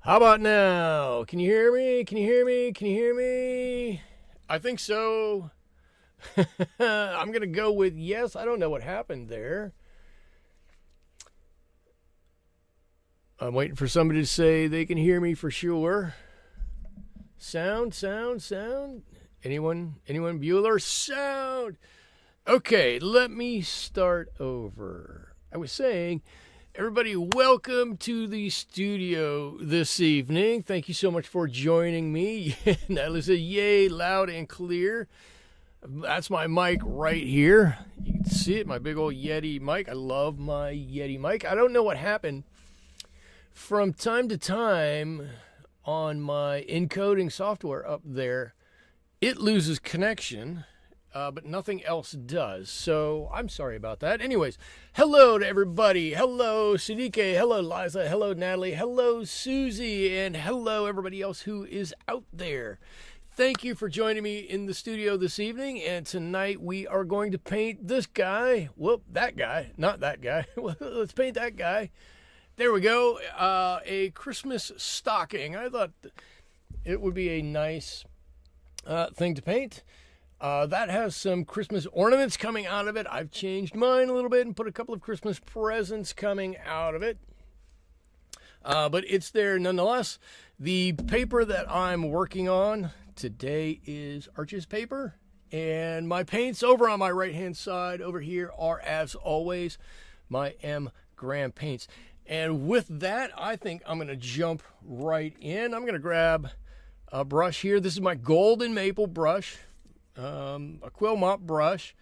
How about now? Can you hear me? Can you hear me? Can you hear me? I think so. I'm going to go with yes. I don't know what happened there. I'm waiting for somebody to say they can hear me for sure. Sound. Anyone Bueller? Sound. Okay, let me start over. I was saying, everybody, welcome to the studio this evening. Thank you so much for joining me. Aliz, yay, loud and clear. That's my mic right here. You can see it, my big old Yeti mic. I love my Yeti mic. I don't know what happened. From time to time on my encoding software up there, it loses connection. But nothing else does. So I'm sorry about that. Anyways, hello to everybody. Hello, Sidike. Hello, Liza. Hello, Natalie. Hello, Susie. And hello, everybody else who is out there. Thank you for joining me in the studio this evening. And tonight we are going to paint this guy. Whoop, that guy. Not that guy. Let's paint that guy. There we go. A Christmas stocking. I thought it would be a nice thing to paint. That has some Christmas ornaments coming out of it. I've changed mine a little bit and put a couple of Christmas presents coming out of it. But it's there nonetheless. The paper that I'm working on today is Arches paper. And my paints over on my right-hand side over here are, as always, my M. Graham paints. And with that, I think I'm going to jump right in. I'm going to grab a brush here. This is my golden maple brush. A quill mop brush.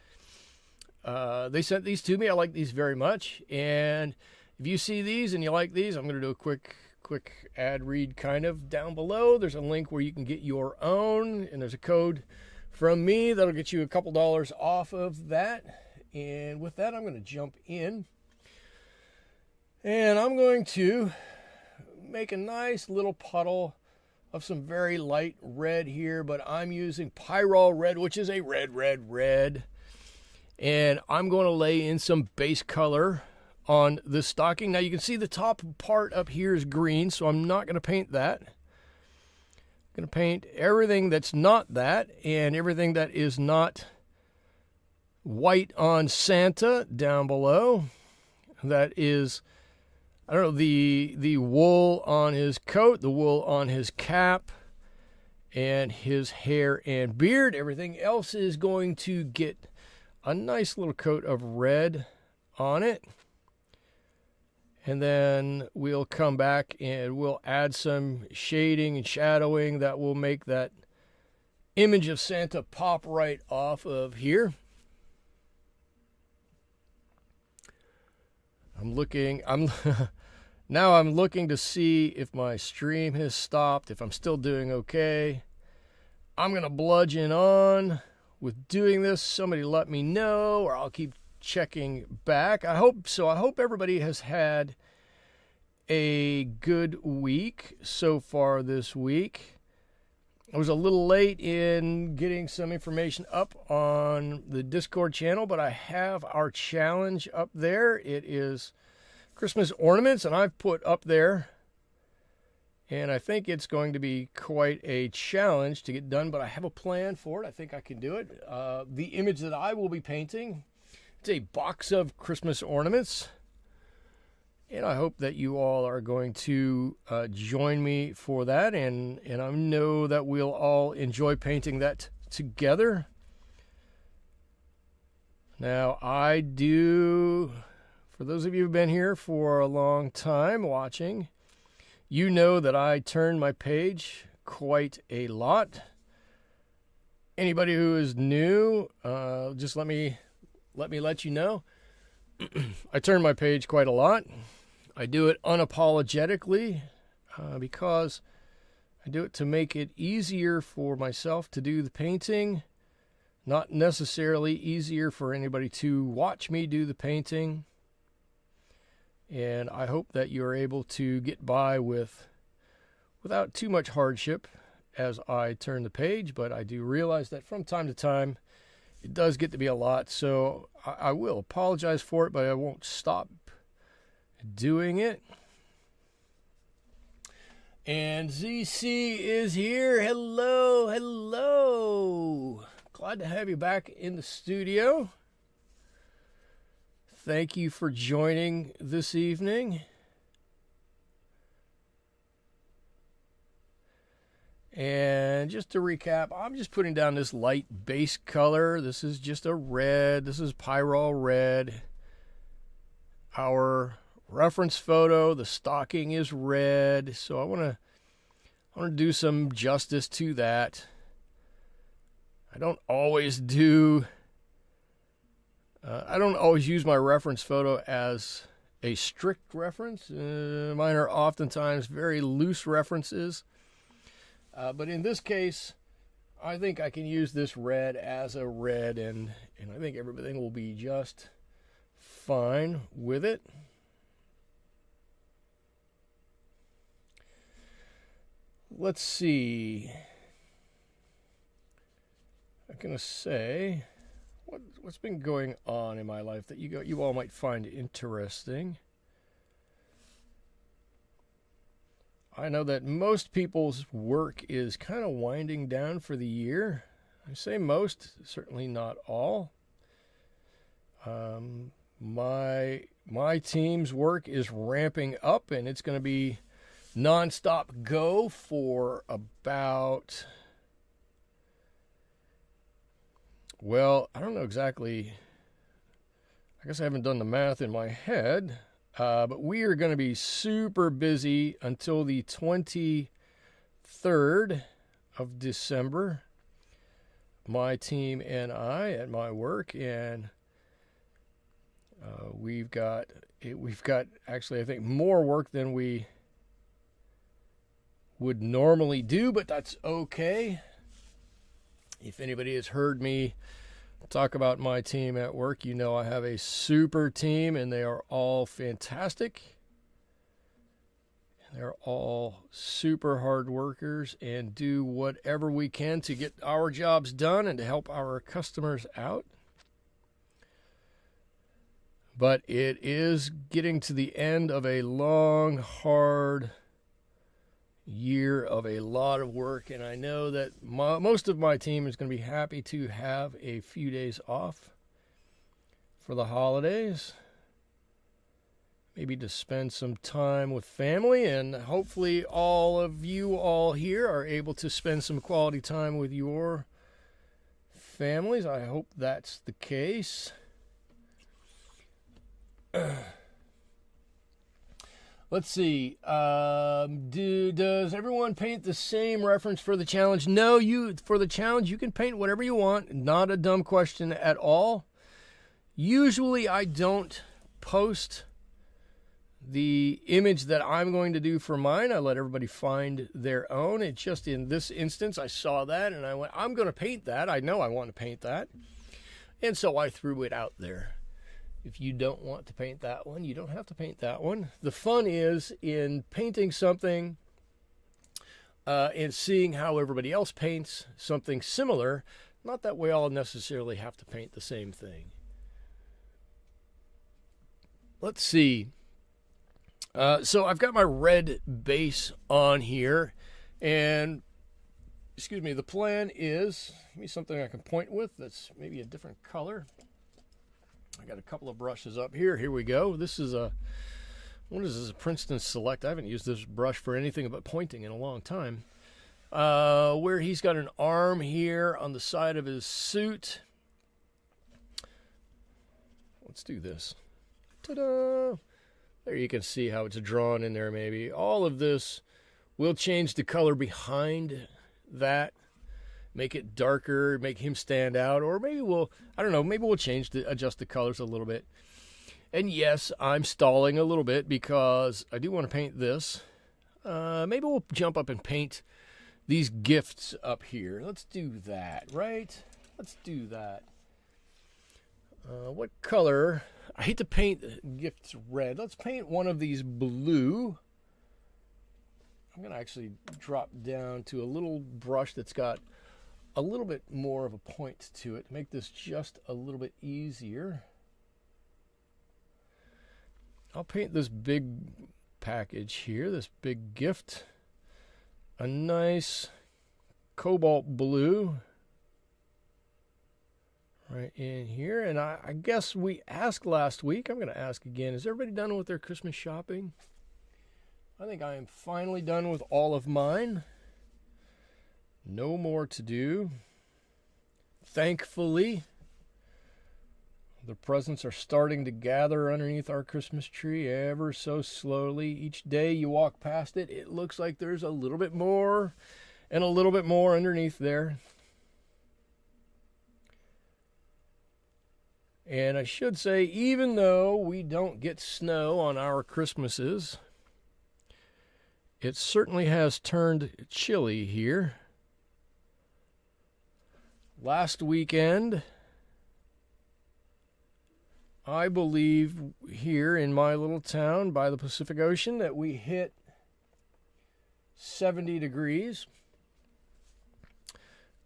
They sent these to me. I like these very much. And if you see these and you like these, I'm going to do a quick ad read kind of down below. There's a link where you can get your own, and there's a code from me that'll get you a couple dollars off of that. And with that, I'm going to jump in. And I'm going to make a nice little puddle of some very light red here, but I'm using Pyrrol Red, which is a red. And I'm going to lay in some base color on this stocking. Now you can see the top part up here is green, so I'm not going to paint that. I'm going to paint everything that's not that, and everything that is not white on Santa down below. That is, I don't know, the wool on his coat, the wool on his cap, and his hair and beard. Everything else is going to get a nice little coat of red on it. And then we'll come back and we'll add some shading and shadowing that will make that image of Santa pop right off of here. Now I'm looking to see if my stream has stopped, if I'm still doing okay. I'm going to bludgeon on with doing this. Somebody let me know, or I'll keep checking back. I hope so. I hope everybody has had a good week so far this week. I was a little late in getting some information up on the Discord channel, but I have our challenge up there. It is Christmas ornaments, and I've put up there, and I think it's going to be quite a challenge to get done, but I have a plan for it. I think I can do it. The image that I will be painting, it's a box of Christmas ornaments, and I hope that you all are going to join me for that, and I know that we'll all enjoy painting that together. Now, I do... For those of you who've been here for a long time watching, you know that I turn my page quite a lot. Anybody who is new, just let me let you know. I turn my page quite a lot. I do it unapologetically because I do it to make it easier for myself to do the painting, not necessarily easier for anybody to watch me do the painting. And I hope that you're able to get by without too much hardship as I turn the page. But I do realize that from time to time, it does get to be a lot. So I will apologize for it, but I won't stop doing it. And ZC is here. Hello, hello. Glad to have you back in the studio. Thank you for joining this evening. And just to recap, I'm just putting down this light base color. This is just a red. This is Pyrrol Red. Our reference photo, the stocking is red, so I want to do some justice to that. I don't always use my reference photo as a strict reference. Mine are oftentimes very loose references, but in this case, I think I can use this red as a red, and I think everything will be just fine with it. Let's see. I'm gonna say what's been going on in my life that you all might find interesting. I know that most people's work is kind of winding down for the year. I say most, certainly not all. My team's work is ramping up, and it's going to be non-stop go for about, well, I don't know exactly. I guess I haven't done the math in my head, but we are going to be super busy until the 23rd of December, my team and I at my work, and we've got actually, I think, more work than we would normally do, but that's okay. If anybody has heard me talk about my team at work, you know I have a super team, and they are all fantastic. They're all super hard workers and do whatever we can to get our jobs done and to help our customers out. But it is getting to the end of a long, hard year of a lot of work, and I know that most of my team is going to be happy to have a few days off for the holidays, maybe to spend some time with family, and hopefully all of you all here are able to spend some quality time with your families. I hope that's the case. Let's see. Does everyone paint the same reference for the challenge? No, for the challenge, you can paint whatever you want. Not a dumb question at all. Usually, I don't post the image that I'm going to do for mine. I let everybody find their own. It's just in this instance, I saw that, and I went, I'm going to paint that. I know I want to paint that. And so I threw it out there. If you don't want to paint that one, you don't have to paint that one. The fun is in painting something and seeing how everybody else paints something similar. Not that we all necessarily have to paint the same thing. Let's see. So I've got my red base on here. And, excuse me, the plan is, give me something I can point with that's maybe a different color. I got a couple of brushes up here. Here we go. This is what is this? A Princeton Select. I haven't used this brush for anything but pointing in a long time. Where he's got an arm here on the side of his suit. Let's do this. Ta-da! There you can see how it's drawn in there maybe. All of this will change the color behind that. Make it darker, make him stand out, or maybe maybe we'll adjust the colors a little bit. And yes, I'm stalling a little bit because I do want to paint this. Maybe we'll jump up and paint these gifts up here. Let's do that, right? Let's do that. What color? I hate to paint gifts red. Let's paint one of these blue. I'm going to actually drop down to a little brush that's got a little bit more of a point to it to make this just a little bit easier. I'll paint this big package here, this big gift. a nice cobalt blue right in here. And I guess we asked last week, I'm going to ask again, is everybody done with their Christmas shopping? I think I am finally done with all of mine. No more to do. Thankfully, the presents are starting to gather underneath our Christmas tree ever so slowly. Each day you walk past it, it looks like there's a little bit more and a little bit more underneath there. And I should say, even though we don't get snow on our Christmases, it certainly has turned chilly here. Last weekend, I believe here in my little town by the Pacific Ocean that we hit 70 degrees,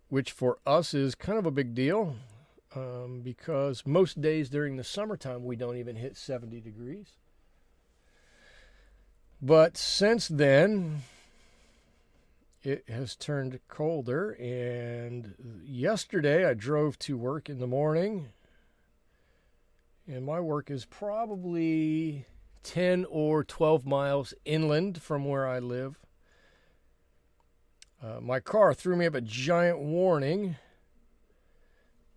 which for us is kind of a big deal because most days during the summertime we don't even hit 70 degrees. But since then, it has turned colder, and yesterday I drove to work in the morning, and my work is probably 10 or 12 miles inland from where I live. My car threw me up a giant warning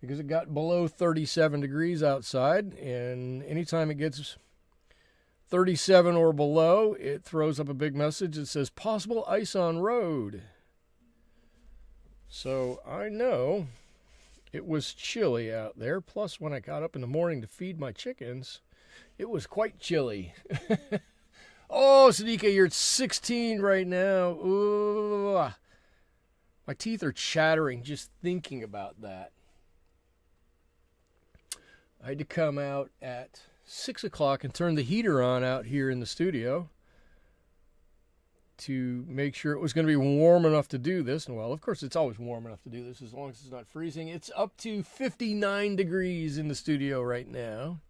because it got below 37 degrees outside, and anytime it gets 37 or below, it throws up a big message that says possible ice on road. So I know it was chilly out there. Plus, when I got up in the morning to feed my chickens, it was quite chilly. Oh, Sadika, you're at 16 right now. Ooh. My teeth are chattering just thinking about that. I had to come out at 6 o'clock and turn the heater on out here in the studio to make sure it was going to be warm enough to do this. And well, of course, it's always warm enough to do this as long as it's not freezing. It's up to 59 degrees in the studio right now.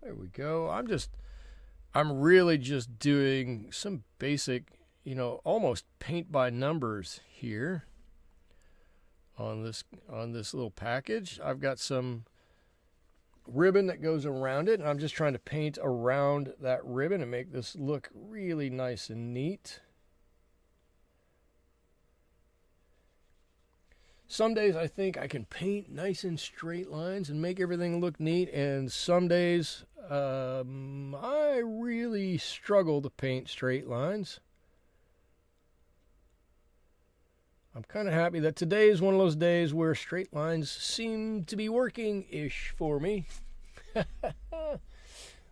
There we go. I'm really just doing some basic, almost paint by numbers here on this little package. I've got some ribbon that goes around it, and I'm just trying to paint around that ribbon and make this look really nice and neat. Some days I think I can paint nice and straight lines and make everything look neat, and some days I really struggle to paint straight lines. I'm kind of happy that today is one of those days where straight lines seem to be working-ish for me.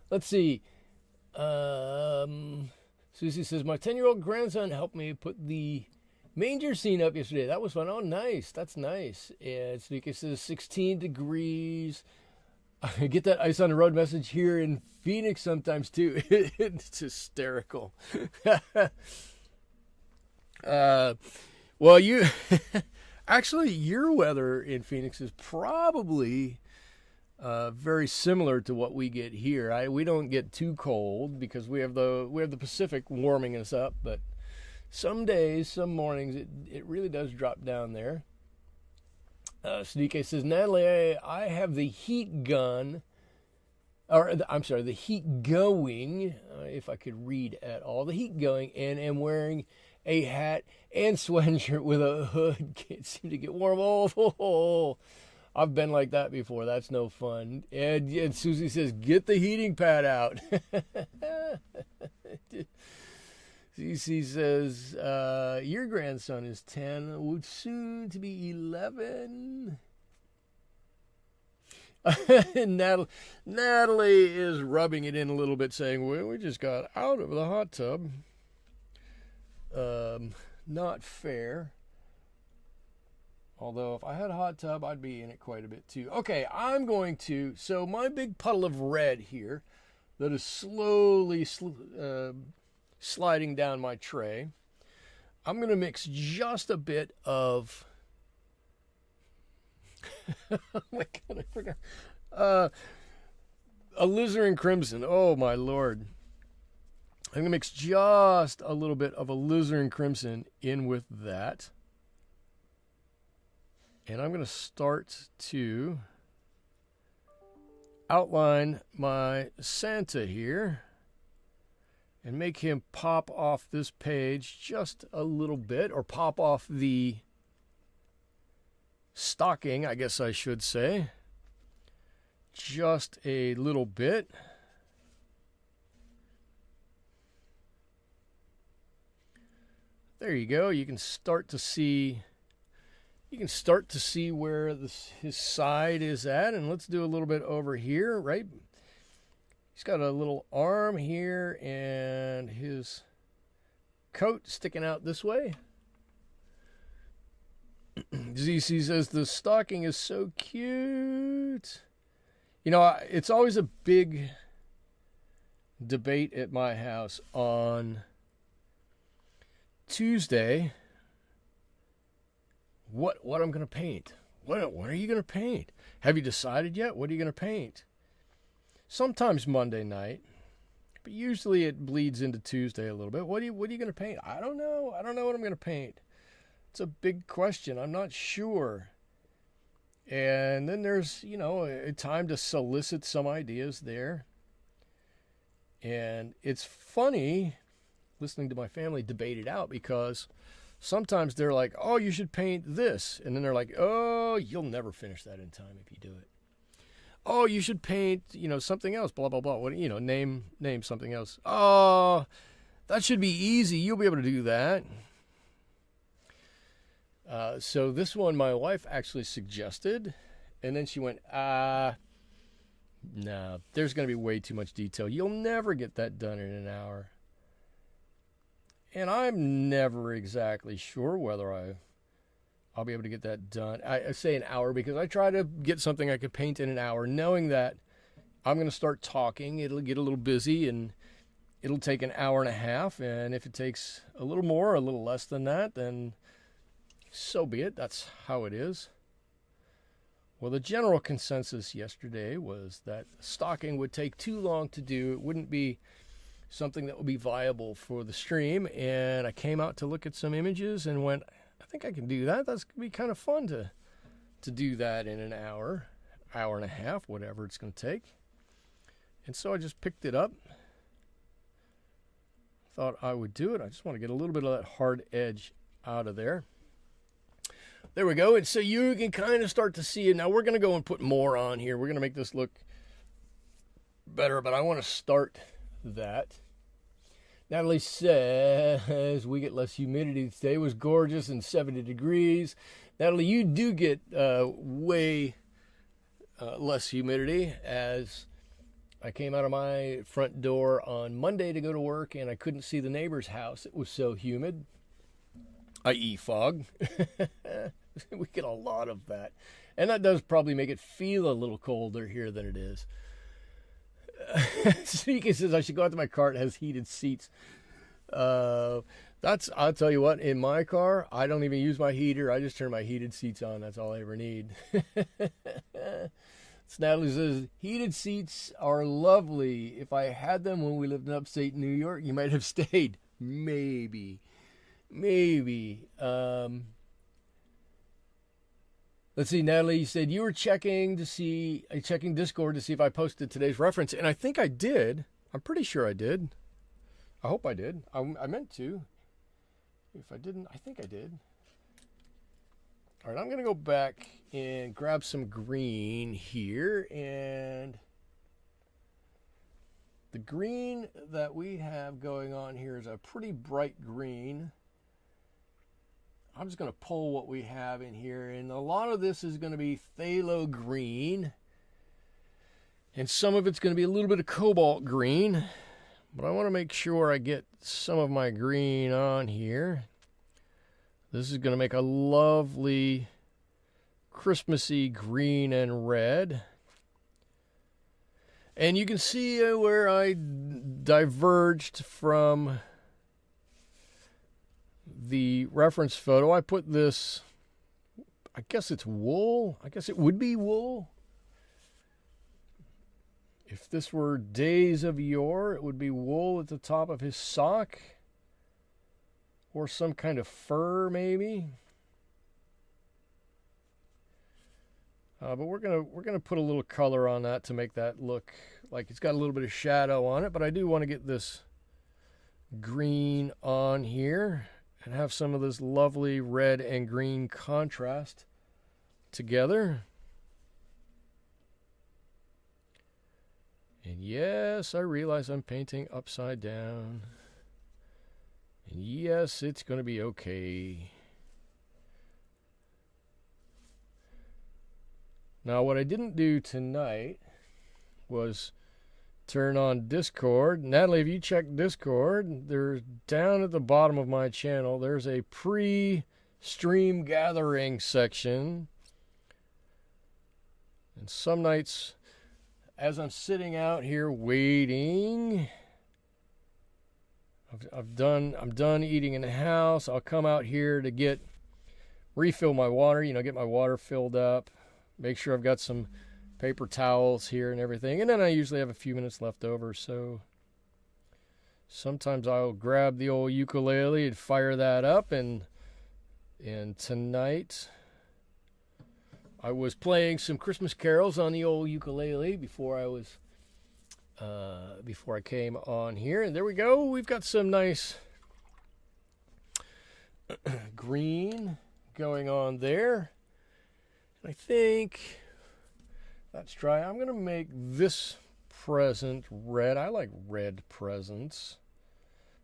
Let's see. Susie says, my 10-year-old grandson helped me put the manger scene up yesterday. That was fun. Oh, nice. That's nice. And Sunika says 16 degrees. I get that ice on the road message here in Phoenix sometimes, too. It's hysterical. Well, actually, your weather in Phoenix is probably very similar to what we get here. We don't get too cold because we have the Pacific warming us up, but some days, some mornings, it really does drop down there. Snike says, Natalie, I have the heat gun, the heat going, if I could read at all, the heat going, and am wearing a hat and sweatshirt with a hood. Can't seem to get warm. Oh, I've been like that before. That's no fun. And Susie says, get the heating pad out. CC says, your grandson is 10, would soon to be 11. Natalie is rubbing it in a little bit, saying, well, we just got out of the hot tub. Not fair. Although if I had a hot tub, I'd be in it quite a bit too. Okay, so my big puddle of red here that is slowly sliding down my tray, I'm going to mix just a bit of, oh my God, I forgot. alizarin crimson. Oh my lord. I'm going to mix just a little bit of alizarin crimson in with that. And I'm going to start to outline my Santa here and make him pop off this page just a little bit, or pop off the stocking, I guess I should say, just a little bit. There you go. You can start to see where his side is at, and let's do a little bit over here, right? He's got a little arm here and his coat sticking out this way. ZC says the stocking is so cute. You know, it's always a big debate at my house on Tuesday. What I'm going to paint? What are you going to paint? Have you decided yet? What are you going to paint? Sometimes Monday night, but usually it bleeds into Tuesday a little bit. What are you going to paint? I don't know. I don't know what I'm going to paint. It's a big question. I'm not sure. And then there's, you know, a time to solicit some ideas there. And it's funny listening to my family debate it out, because sometimes they're like, oh, you should paint this. And then they're like, oh, you'll never finish that in time if you do it. Oh, you should paint, you know, something else, blah, blah, blah. What, you know, name something else. Oh, that should be easy. You'll be able to do that. So this one my wife actually suggested, and then she went, no, there's going to be way too much detail. You'll never get that done in an hour. And I'm never exactly sure whether I'll be able to get that done. I say an hour because I try to get something I could paint in an hour, knowing that I'm going to start talking. It'll get a little busy, and it'll take an hour and a half. And if it takes a little more or a little less than that, then so be it. That's how it is. Well, the general consensus yesterday was that stocking would take too long to do. It wouldn't be something that would be viable for the stream. And I came out to look at some images and went, I think I can do that. That's going to be kind of fun to do that in an hour and a half, whatever it's going to take. And so I just picked it up. Thought I would do it. I just want to get a little bit of that hard edge out of there. There we go. And so you can kind of start to see it. Now we're going to go and put more on here. We're going to make this look better, but I want to start that. Natalie says we get less humidity today. It was gorgeous and 70 degrees. Natalie, you do get way less humidity, as I came out of my front door on Monday to go to work and I couldn't see the neighbor's house. It was so humid, i.e. fog. We get a lot of that. And that does probably make it feel a little colder here than it is. Sneaky says I should go out to my car. It has heated seats. I'll tell you what, in my car, I don't even use my heater. I just turn my heated seats on. That's all I ever need. Natalie says, heated seats are lovely. If I had them when we lived in upstate New York, you might have stayed. Maybe. Let's see, Natalie, you said you were checking Discord to see if I posted today's reference, and I think I did. I'm pretty sure I did. I hope I did. I meant to. If I didn't, I think I did. All right, I'm going to go back and grab some green here, and the green that we have going on here is a pretty bright green. I'm just going to pull what we have in here, and a lot of this is going to be Phthalo Green, and some of it's going to be a little bit of Cobalt Green, but I want to make sure I get some of my green on here. This is going to make a lovely Christmassy green and red. And you can see where I diverged from the reference photo. I put this, I guess it's wool. I guess it would be wool. If this were days of yore, it would be wool at the top of his sock. Or some kind of fur, maybe. But we're gonna put a little color on that to make that look like it's got a little bit of shadow on it. But I do want to get this green on here and have some of this lovely red and green contrast together. And yes, I realize I'm painting upside down. And yes, it's going to be okay. Now, what I didn't do tonight was turn on Discord. Natalie, if you check Discord, there's down at the bottom of my channel, there's a pre-stream gathering section. And some nights, as I'm sitting out here waiting, I'm done eating in the house. I'll come out here to refill my water, get my water filled up. Make sure I've got some paper towels here and everything. And then I usually have a few minutes left over. So sometimes I'll grab the old ukulele and fire that up. And tonight I was playing some Christmas carols on the old ukulele before I came on here. And there we go. We've got some nice green going on there. I think that's dry. I'm going to make this present red. I like red presents.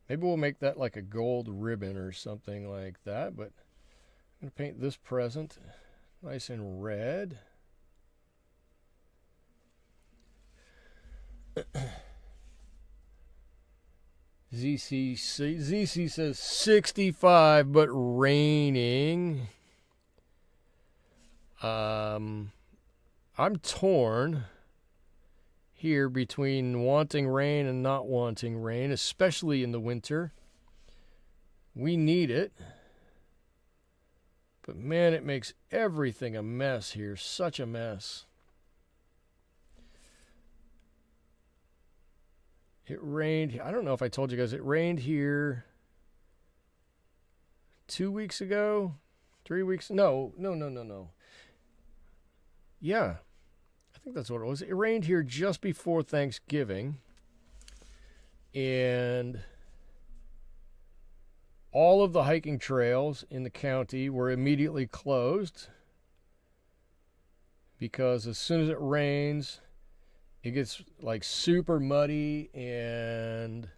Maybe we'll make that like a gold ribbon or something like that. But I'm going to paint this present nice and red. ZC says 65 but raining. I'm torn here between wanting rain and not wanting rain, especially in the winter. We need it. But man, it makes everything a mess here. Such a mess. It rained. I don't know if I told you guys. It rained here 2 weeks ago. 3 weeks. No. Yeah, I think that's what it was. It rained here just before Thanksgiving, and all of the hiking trails in the county were immediately closed because as soon as it rains, it gets like super muddy, and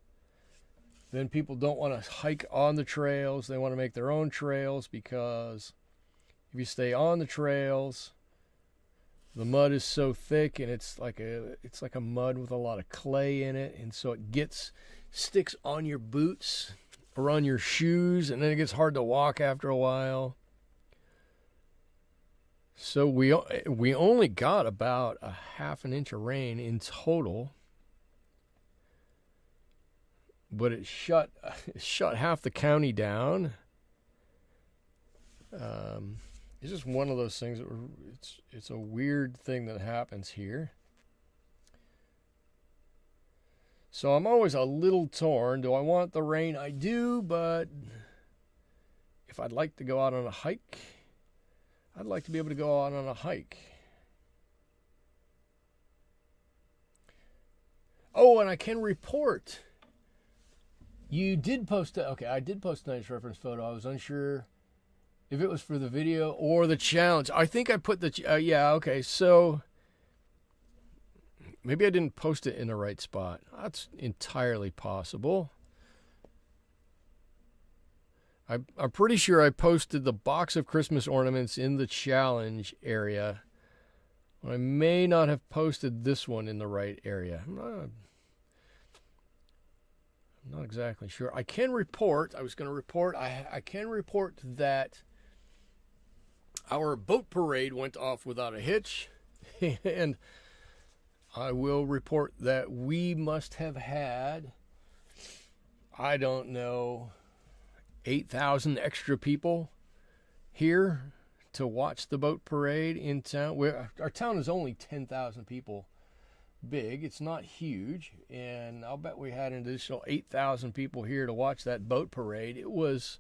then people don't want to hike on the trails. They want to make their own trails because if you stay on the trails, the mud is so thick, and it's like a mud with a lot of clay in it, and so it sticks on your boots or on your shoes, and then it gets hard to walk after a while. So we only got about a half an inch of rain in total, but it shut half the county down. It's just one of those things that it's a weird thing that happens here. So I'm always a little torn. Do I want the rain? I do, but if I'd like to go out on a hike, I'd like to be able to go out on a hike. Oh, and I can report. You did post I did post a nice reference photo. I was unsure if it was for the video or the challenge. I think I put yeah, okay. So maybe I didn't post it in the right spot. That's entirely possible. I'm pretty sure I posted the box of Christmas ornaments in the challenge area. I may not have posted this one in the right area. I'm not exactly sure. I can report. I was going to report. I can report that our boat parade went off without a hitch. And I will report that we must have had, I don't know, 8,000 extra people here to watch the boat parade in town. Our town is only 10,000 people, big. It's not huge, and I'll bet we had an additional 8,000 people here to watch that boat parade. It was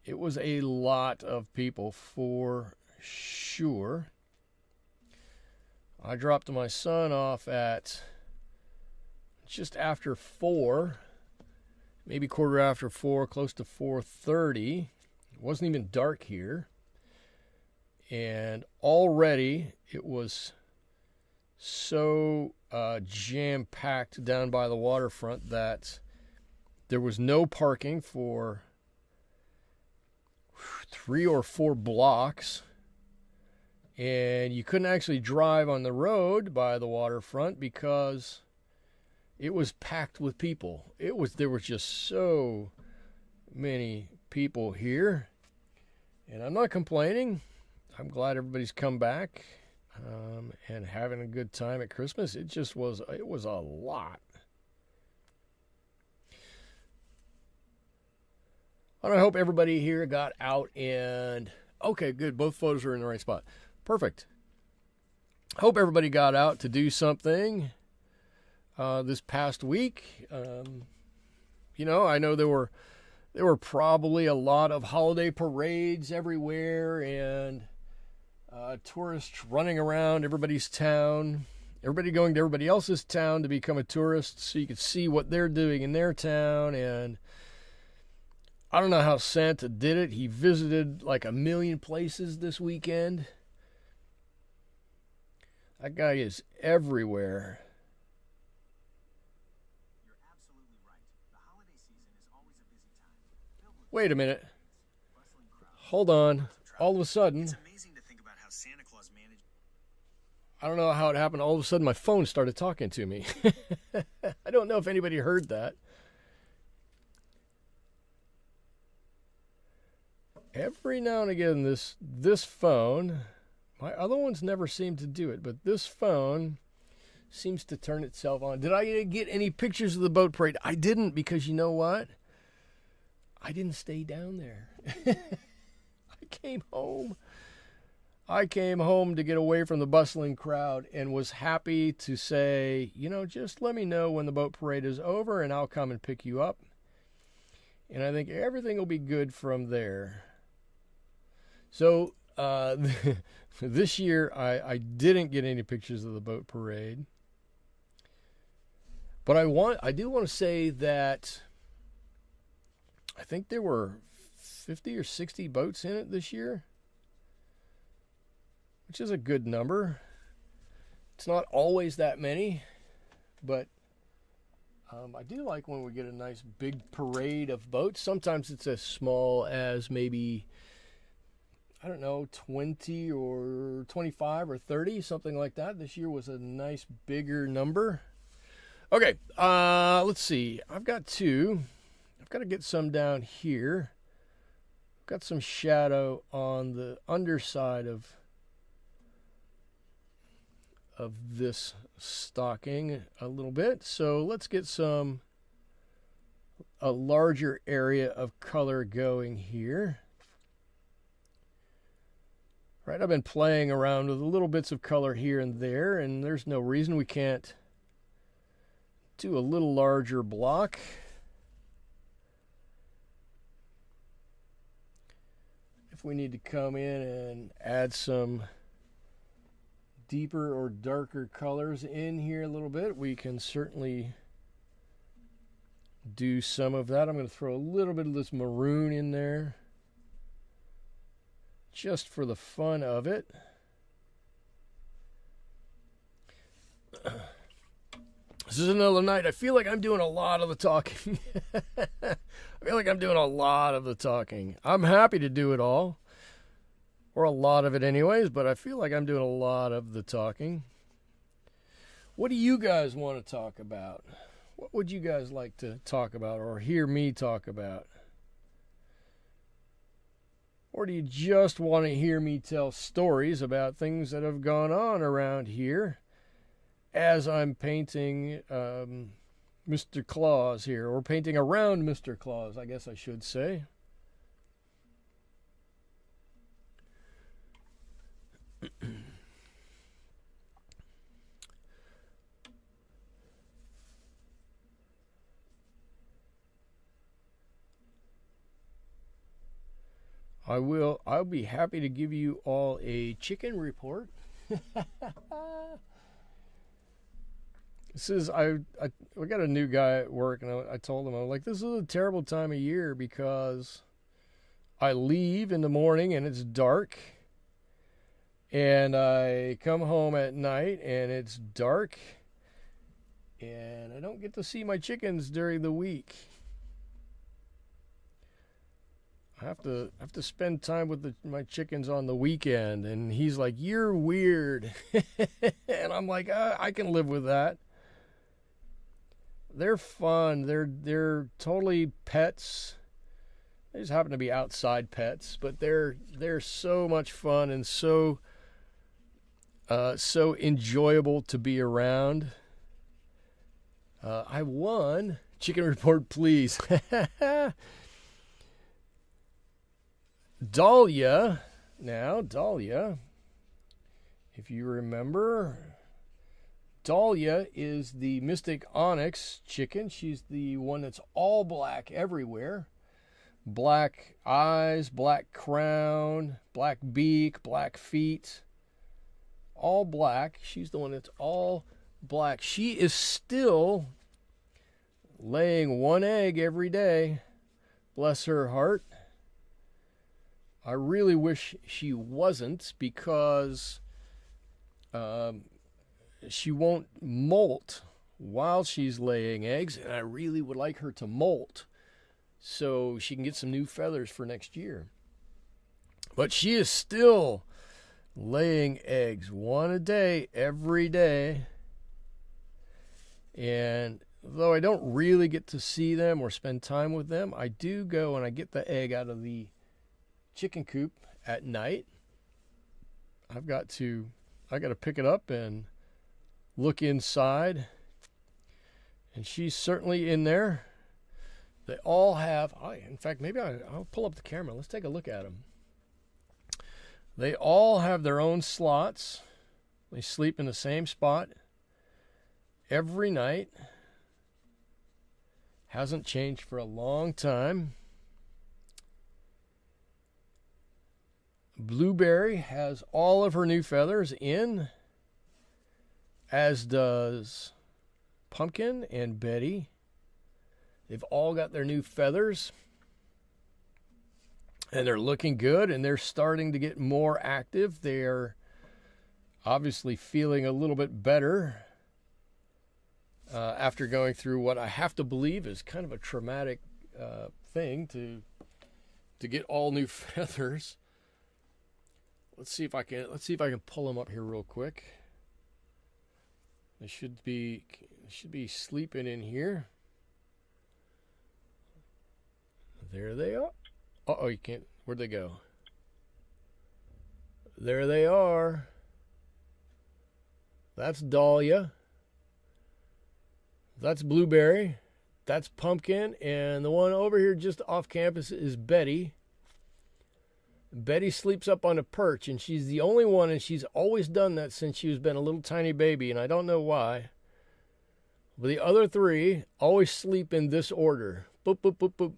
a lot of people for sure. I dropped my son off at just after 4, maybe quarter after 4, close to 4:30. It wasn't even dark here. And already it was so jam-packed down by the waterfront that there was no parking for 3 or 4 blocks. And you couldn't actually drive on the road by the waterfront because it was packed with people. There was just so many people here. And I'm not complaining. I'm glad everybody's come back and having a good time at Christmas. It was a lot. And I hope everybody here got out and... Okay, good. Both photos are in the right spot. Perfect. Hope everybody got out to do something this past week. You know, I know there were probably a lot of holiday parades everywhere and tourists running around everybody's town. Everybody going to everybody else's town to become a tourist so you could see what they're doing in their town. And I don't know how Santa did it. He visited like 1 million places this weekend. That guy is everywhere. You're absolutely right. The holiday season is always a busy time. Wait a minute. Hold on. All of a sudden, It's amazing to think about how Santa Claus managed. I don't know how it happened. All of a sudden, my phone started talking to me. I don't know if anybody heard that. Every now and again, this phone, my other ones never seem to do it, but this phone seems to turn itself on. Did I get any pictures of the boat parade? I didn't, because you know what? I didn't stay down there. I came home. I came home to get away from the bustling crowd and was happy to say, you know, just let me know when the boat parade is over and I'll come and pick you up. And I think everything will be good from there. So this year I didn't get any pictures of the boat parade. But I do want to say that I think there were 50 or 60 boats in it this year, which is a good number. It's not always that many, but I do like when we get a nice big parade of boats. Sometimes it's as small as maybe, I don't know, 20 or 25 or 30, something like that. This year was a nice bigger number. Okay, let's see. I've got to get some down here. I've got some shadow on the underside of this stocking a little bit. So let's get a larger area of color going here. Right, I've been playing around with little bits of color here and there, and there's no reason we can't do a little larger block. If we need to come in and add some deeper or darker colors in here a little bit, we can certainly do some of that. I'm going to throw a little bit of this maroon in there just for the fun of it. This is another night. I feel like I'm doing a lot of the talking. I feel like I'm doing a lot of the talking. I'm happy to do it all, or a lot of it anyways, but I feel like I'm doing a lot of the talking. What do you guys want to talk about? What would you guys like to talk about or hear me talk about? Or do you just want to hear me tell stories about things that have gone on around here as I'm painting Mr. Claus here, or painting around Mr. Claus, I guess I should say. I'll be happy to give you all a chicken report. This is we got a new guy at work, and I told him, I'm like, this is a terrible time of year because I leave in the morning and it's dark, and I come home at night and it's dark, and I don't get to see my chickens during the week. I have to spend time with my chickens on the weekend, and he's like, "You're weird," and I'm like, "I can live with that." They're fun. They're totally pets. They just happen to be outside pets, but they're so much fun and so enjoyable to be around. I won. Chicken report, please. Dahlia, if you remember, Dahlia is the Mystic Onyx chicken. She's the one that's all black everywhere. Black eyes, black crown, black beak, black feet. All black. She's the one that's all black. She is still laying one egg every day. Bless her heart. I really wish she wasn't, because she won't molt while she's laying eggs, and I really would like her to molt so she can get some new feathers for next year. But she is still laying eggs, one a day, every day. And though I don't really get to see them or spend time with them, I do go and I get the egg out of the chicken coop at night. I got to pick it up and look inside, and she's certainly in there. They all have, in fact, maybe I'll pull up the camera. Let's take a look at them. They all have their own slots. They sleep in the same spot every night. Hasn't changed for a long time. Blueberry has all of her new feathers in, as does Pumpkin and Betty. They've all got their new feathers, and they're looking good, and they're starting to get more active. They're obviously feeling a little bit better after going through what I have to believe is kind of a traumatic thing to get all new feathers. Let's see if I can pull them up here real quick. They should be sleeping in here. There they are. Uh-oh, you can't. Where'd they go? There they are. That's Dahlia. That's Blueberry. That's Pumpkin. And the one over here just off campus is Betty. Betty sleeps up on a perch, and she's the only one, and she's always done that since she's been a little tiny baby, and I don't know why. But the other three always sleep in this order. Boop, boop, boop, boop.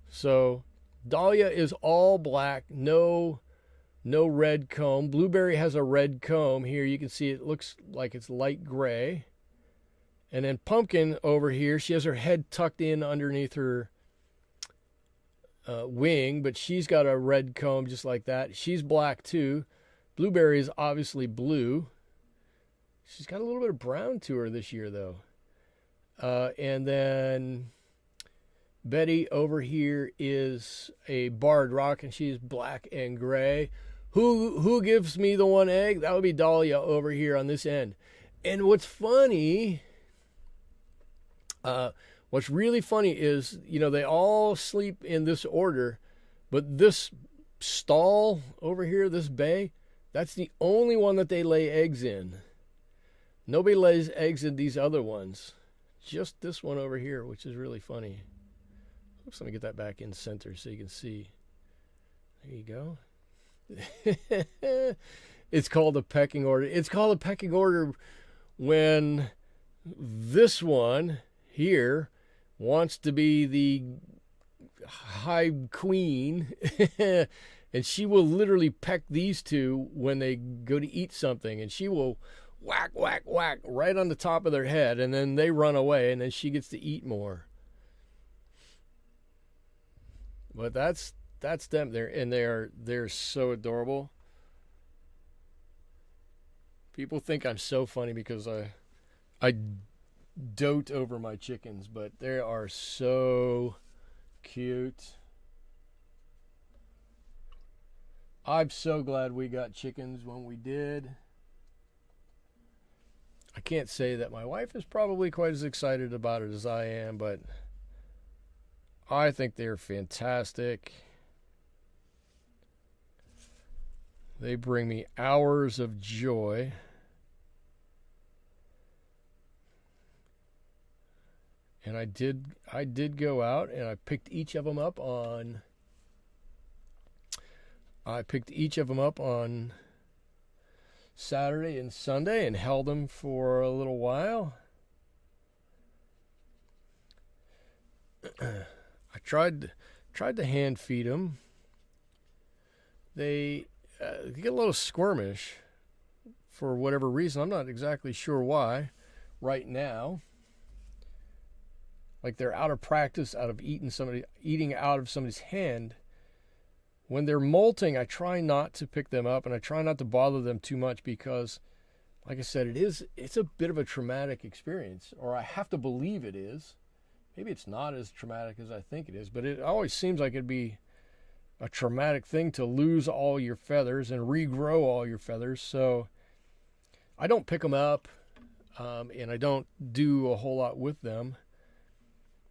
So Dahlia is all black, no red comb. Blueberry has a red comb here. You can see it looks like it's light gray. And then Pumpkin over here, she has her head tucked in underneath her wing, but she's got a red comb just like that. She's black too. Blueberry is obviously blue. She's got a little bit of brown to her this year though. And then Betty over here is a barred rock, and she's black and gray. Who gives me the one egg? That would be Dahlia over here on this end. And what's funny, what's really funny is, they all sleep in this order, but this stall over here, this bay, that's the only one that they lay eggs in. Nobody lays eggs in these other ones. Just this one over here, which is really funny. Oops, let me get that back in center so you can see. There you go. It's called a pecking order. It's called a pecking order when this one here wants to be the hive queen, and she will literally peck these two when they go to eat something, and she will whack, whack, whack right on the top of their head, and then they run away, and then she gets to eat more. But that's them. They're so adorable. People think I'm so funny because I dote over my chickens, but they are so cute. I'm so glad we got chickens when we did. I can't say that my wife is probably quite as excited about it as I am, but I think they're fantastic. They bring me hours of joy. And I did go out and I picked each of them up on Saturday and Sunday and held them for a little while. I tried to hand feed them. They get a little squirmish for whatever reason. I'm not exactly sure why right now. Like they're out of practice, out of eating out of somebody's hand. When they're molting, I try not to pick them up and I try not to bother them too much because, like I said, it's a bit of a traumatic experience, or I have to believe it is. Maybe it's not as traumatic as I think it is, but it always seems like it'd be a traumatic thing to lose all your feathers and regrow all your feathers. So I don't pick them up, and I don't do a whole lot with them.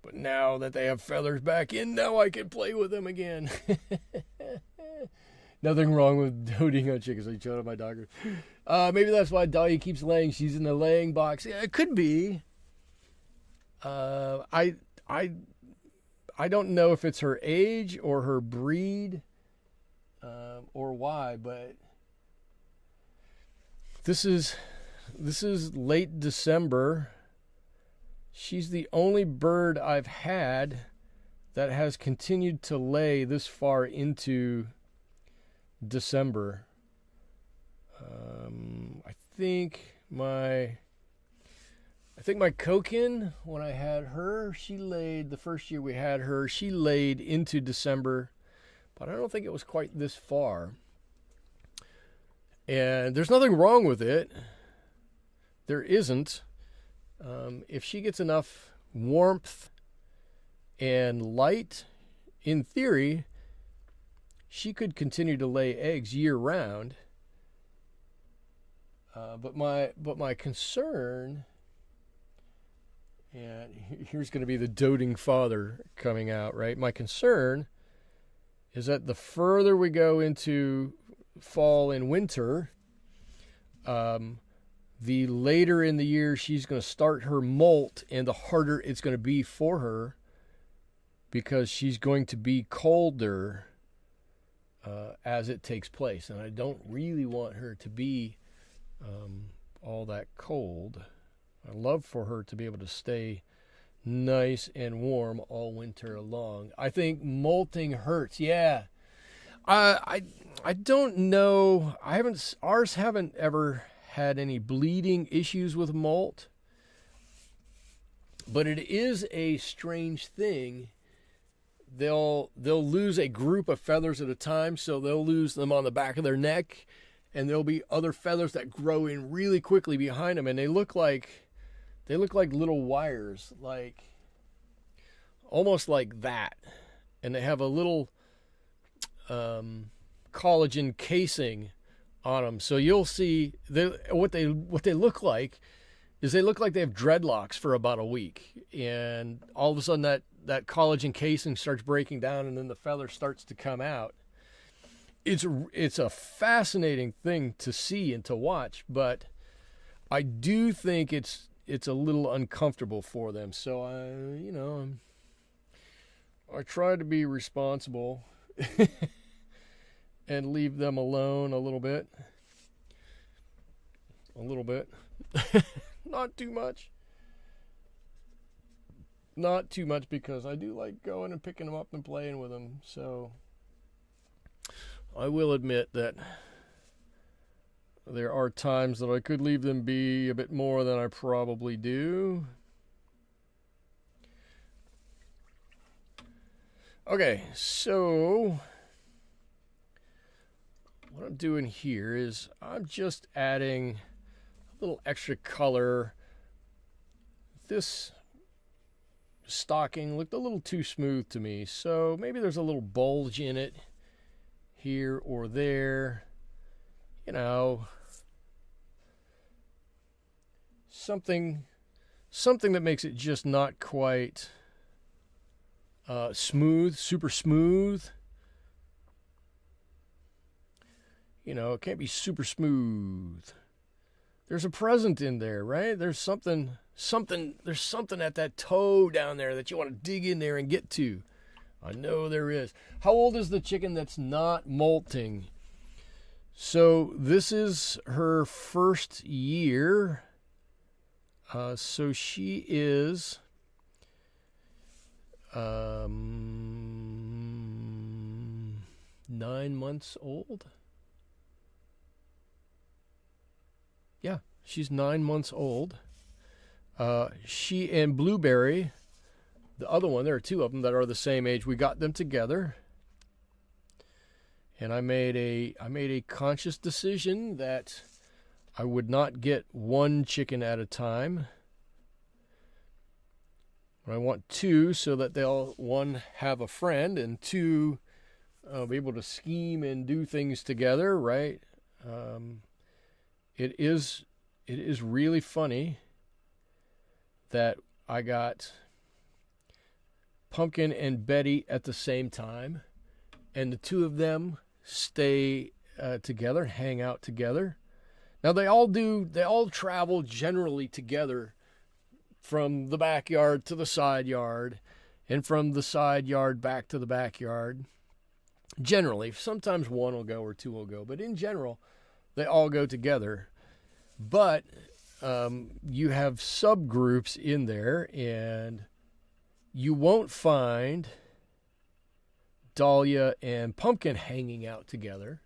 But now that they have feathers back in, now I can play with them again. Nothing wrong with doting on chickens. I showed up my dog. Maybe that's why Dahlia keeps laying. She's in the laying box. Yeah, it could be. I don't know if it's her age or her breed, or why, but this is late December. She's the only bird I've had that has continued to lay this far into December. I think my Kokin, when I had her, she laid, the first year we had her, she laid into December, but I don't think it was quite this far. And there's nothing wrong with it. There isn't. If she gets enough warmth and light, in theory, she could continue to lay eggs year round. But my concern, and here's going to be the doting father coming out, right? My concern is that the further we go into fall and winter, the later in the year she's going to start her molt, and the harder it's going to be for her because she's going to be colder as it takes place. And I don't really want her to be all that cold. I love for her to be able to stay nice and warm all winter long. I think molting hurts. Yeah. I don't know. Ours haven't ever had any bleeding issues with molt, but it is a strange thing. They'll lose a group of feathers at a time, so they'll lose them on the back of their neck, and there'll be other feathers that grow in really quickly behind them, and they look like little wires, like almost like that, and they have a little collagen casing on them. So you'll see what they look like is they look like they have dreadlocks for about a week, and all of a sudden that collagen casing starts breaking down, and then the feather starts to come out. It's a fascinating thing to see and to watch, but I do think it's a little uncomfortable for them. So I try to be responsible and leave them alone a little bit. Not too much. not too much because I do like going and picking them up and playing with them. So I will admit that there are times that I could leave them be a bit more than I probably do. Okay, so what I'm doing here is I'm just adding a little extra color. This stocking looked a little too smooth to me, so maybe there's a little bulge in it here or there. You know, something that makes it just not quite smooth, super smooth. You know, it can't be super smooth. There's a present in there, right? There's something at that toe down there that you want to dig in there and get to. I know there is. How old is the chicken that's not molting? So this is her first year. So she is 9 months old. Yeah, she's 9 months old. She and Blueberry, the other one, there are two of them that are the same age. We got them together. And I made a conscious decision that I would not get one chicken at a time. I want two so that they'll, one, have a friend, and two, be able to scheme and do things together, right? It is really funny that I got Pumpkin and Betty at the same time, and the two of them stay together, hang out together. Now they all travel generally together from the backyard to the side yard, and from the side yard back to the backyard. Generally, sometimes one will go or two will go, but in general, they all go together. But you have subgroups in there, and you won't find Dahlia and Pumpkin hanging out together,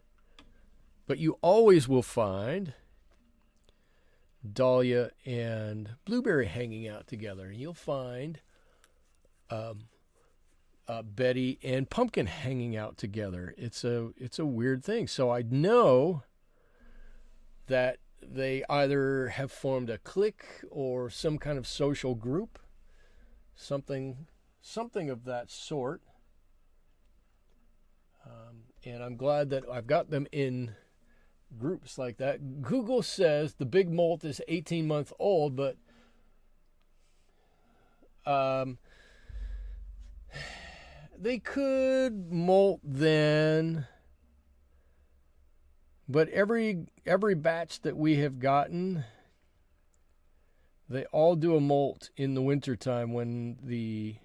but you always will find Dahlia and Blueberry hanging out together. You'll find Betty and Pumpkin hanging out together. It's a weird thing. So I know that they either have formed a clique or some kind of social group, something of that sort. And I'm glad that I've got them in groups like that. Google says the big molt is 18 months old, but they could molt then. But every batch that we have gotten, they all do a molt in the wintertime when the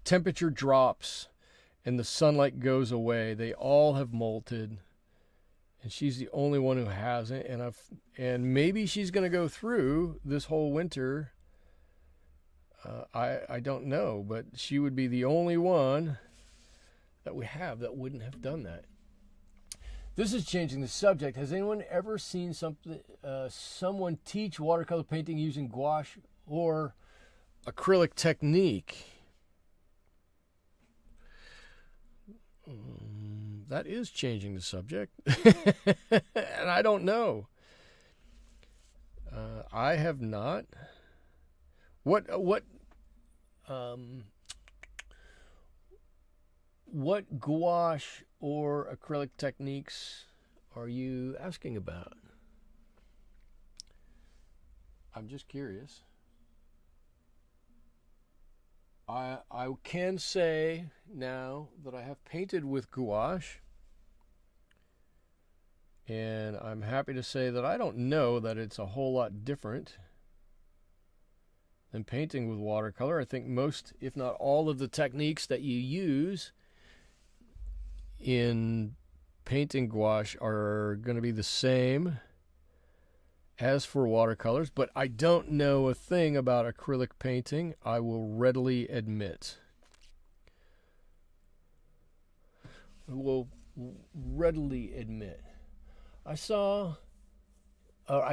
temperature drops and the sunlight goes away. They all have molted, and she's the only one who hasn't. And maybe she's going to go through this whole winter. I don't know, but she would be the only one that we have that wouldn't have done that. This is changing the subject. Has anyone ever seen someone teach watercolor painting using gouache or acrylic technique? That is changing the subject. And I don't know. I have not. What gouache or acrylic techniques are you asking about? I'm just curious. I can say now that I have painted with gouache, and I'm happy to say that I don't know that it's a whole lot different than painting with watercolor. I think most, if not all, of the techniques that you use in painting gouache are going to be the same as for watercolors, but I don't know a thing about acrylic painting, I will readily admit. I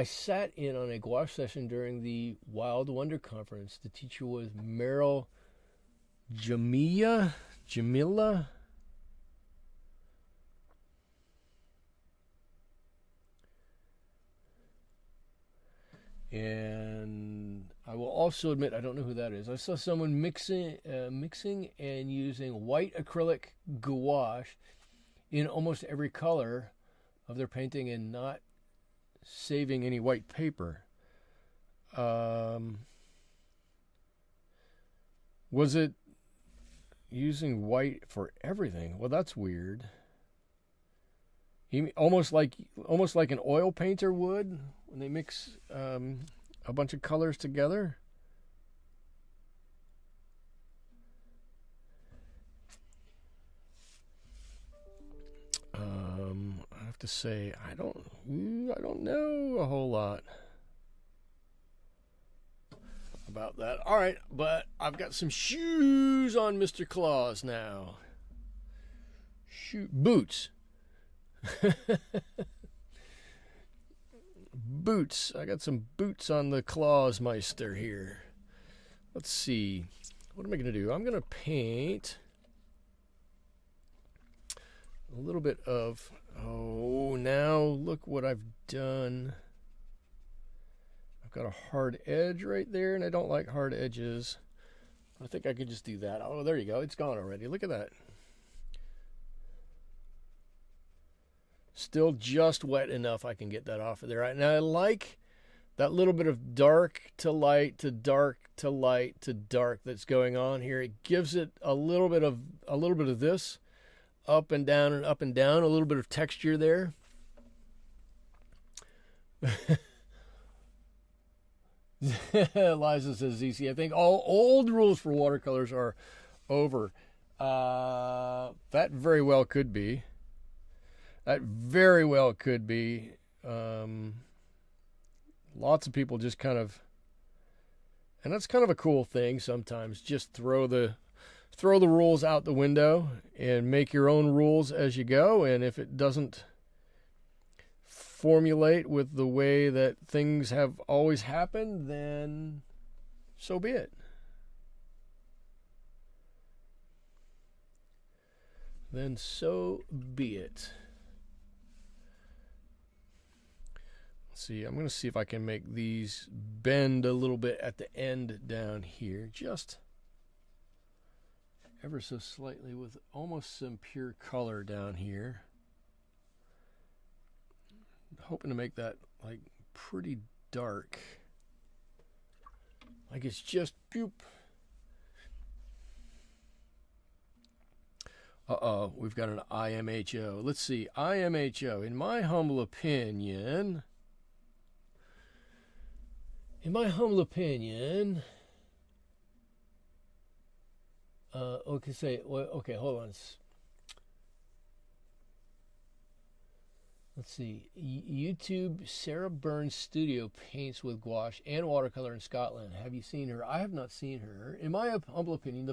sat in on a gouache session during the Wild Wonder Conference. The teacher was Meryl Jamila. And I will also admit I don't know who that is. I saw someone mixing and using white acrylic gouache in almost every color of their painting and not saving any white paper. Was it using white for everything? Well, that's weird. Almost like an oil painter would when they mix a bunch of colors together. I have to say I don't know a whole lot about that. All right, but I've got some shoes on Mr. Claus now. Boots. Boots. I got some boots on the Clausmeister here. Let's see. What am I going to do? I'm going to paint a little bit of... Oh, now look what I've done. I've got a hard edge right there, and I don't like hard edges. I think I could just do that. Oh, there you go. It's gone already. Look at that. Still just wet enough I can get that off of there. And I like that little bit of dark to light to dark to light to dark that's going on here. It gives it a little bit of this up and down and up and down, a little bit of texture there. Liza says, ZC, I think all old rules for watercolors are over. That very well could be. That very well could be. Lots of people just kind of, and that's kind of a cool thing sometimes, just throw the rules out the window and make your own rules as you go. And if it doesn't formulate with the way that things have always happened, then so be it. Then so be it. Let's see, I'm going to see if I can make these bend a little bit at the end down here, just ever so slightly, with almost some pure color down here. Hoping to make that like pretty dark, like it's just boop. We've got an IMHO. Let's see, IMHO, in my humble opinion, okay, hold on. Let's see. YouTube, Sarah Burns Studio paints with gouache and watercolor in Scotland. Have you seen her? I have not seen her. In my humble opinion,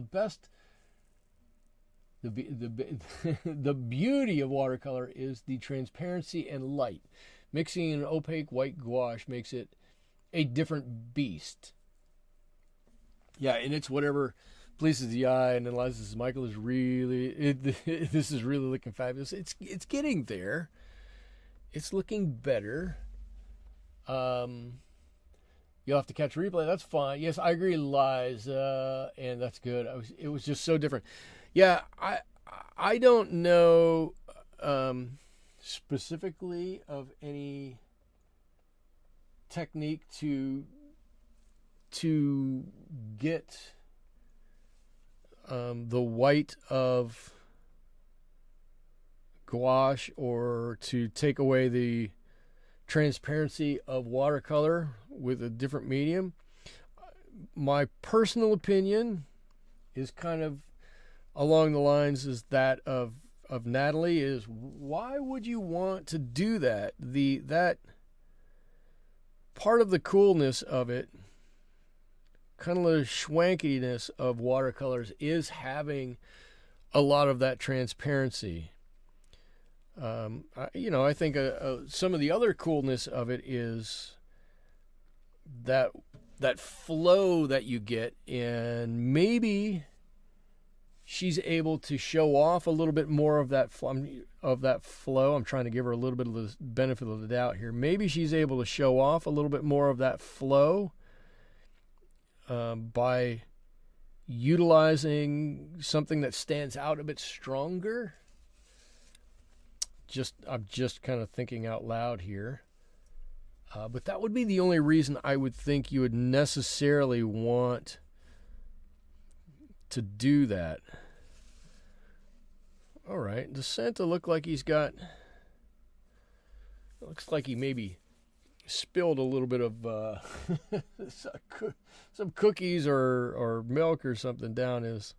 the beauty of watercolor is the transparency and light. Mixing an opaque white gouache makes it a different beast. Yeah, and it's whatever pleases the eye. And then Aliz says, Michael is really, this is really looking fabulous. It's getting there. It's looking better. You'll have to catch a replay. That's fine. Yes, I agree, Liz, and that's good. It was just so different. Yeah, I don't know specifically of any technique to get the white of gouache or to take away the transparency of watercolor with a different medium. My personal opinion is kind of along the lines as that of Natalie, is why would you want to do that? part of the coolness of it, kind of the schwankiness of watercolors, is having a lot of that transparency. I think some of the other coolness of it is that flow that you get, and maybe she's able to show off a little bit more of that flow. I'm trying to give her a little bit of the benefit of the doubt here. Maybe she's able to show off a little bit more of that flow by utilizing something that stands out a bit stronger. I'm just kind of thinking out loud here. But that would be the only reason I would think you would necessarily want to do that. All right, does Santa look like he's got... Looks like he maybe spilled a little bit of some cookies or milk or something down his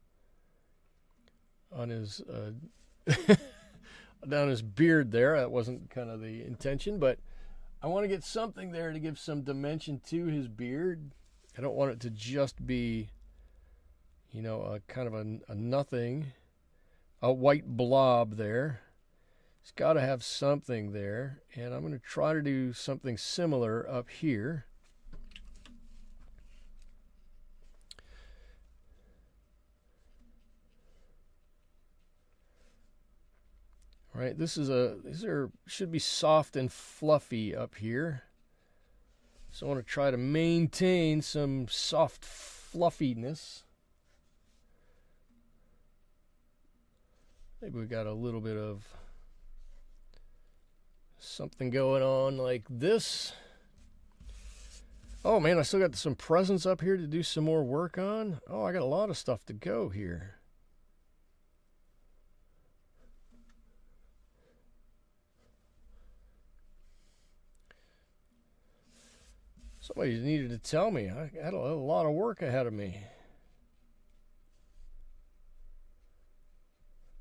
down his beard there. That wasn't kind of the intention, but I want to get something there to give some dimension to his beard. I don't want it to just be, a kind of a nothing, a white blob there. It's got to have something there, and I'm going to try to do something similar up here. All right, these should be soft and fluffy up here. So I want to try to maintain some soft fluffiness. Maybe we got a little bit of something going on like this. Oh man, I still got some presents up here to do some more work on. Oh, I got a lot of stuff to go here. Somebody needed to tell me. I had a lot of work ahead of me.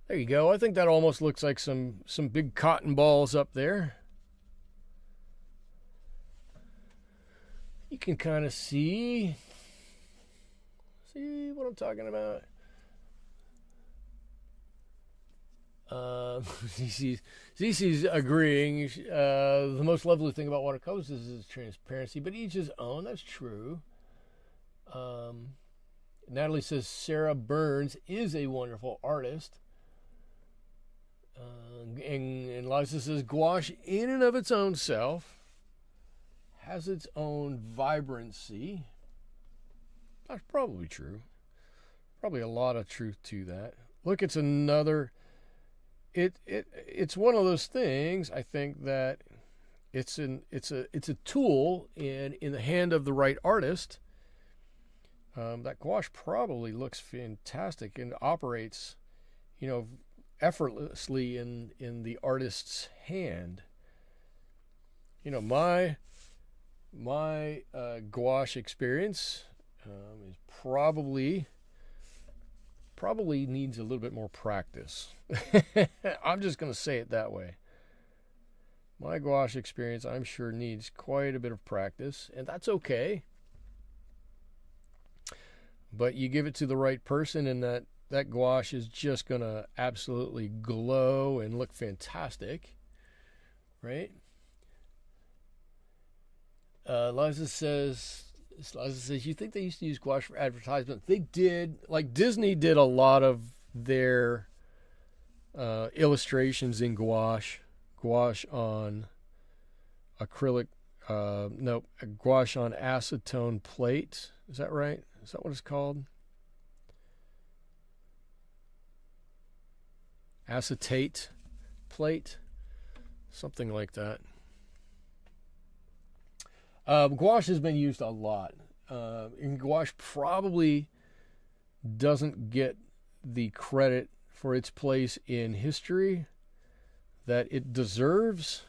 There you go. I think that almost looks like some big cotton balls up there. You can kind of see what I'm talking about. Cece's agreeing. The most lovely thing about watercolors is its transparency, but each his own. That's true. Natalie says Sarah Burns is a wonderful artist. And Liza says gouache in and of its own self has its own vibrancy. That's probably true. Probably a lot of truth to that. Look, it's another... It's one of those things, I think, that it's a tool in the hand of the right artist. That gouache probably looks fantastic and operates, effortlessly in the artist's hand. My gouache experience is probably needs a little bit more practice. I'm just going to say it that way. My gouache experience, I'm sure, needs quite a bit of practice, and that's okay. But you give it to the right person, and that gouache is just going to absolutely glow and look fantastic, right? Liza says, you think they used to use gouache for advertisements? They did. Like Disney did a lot of their illustrations in gouache on acrylic, gouache on acetone plate. Is that right? Is that what it's called? Acetate plate? Something like that. Gouache has been used a lot. And gouache probably doesn't get the credit for its place in history that it deserves.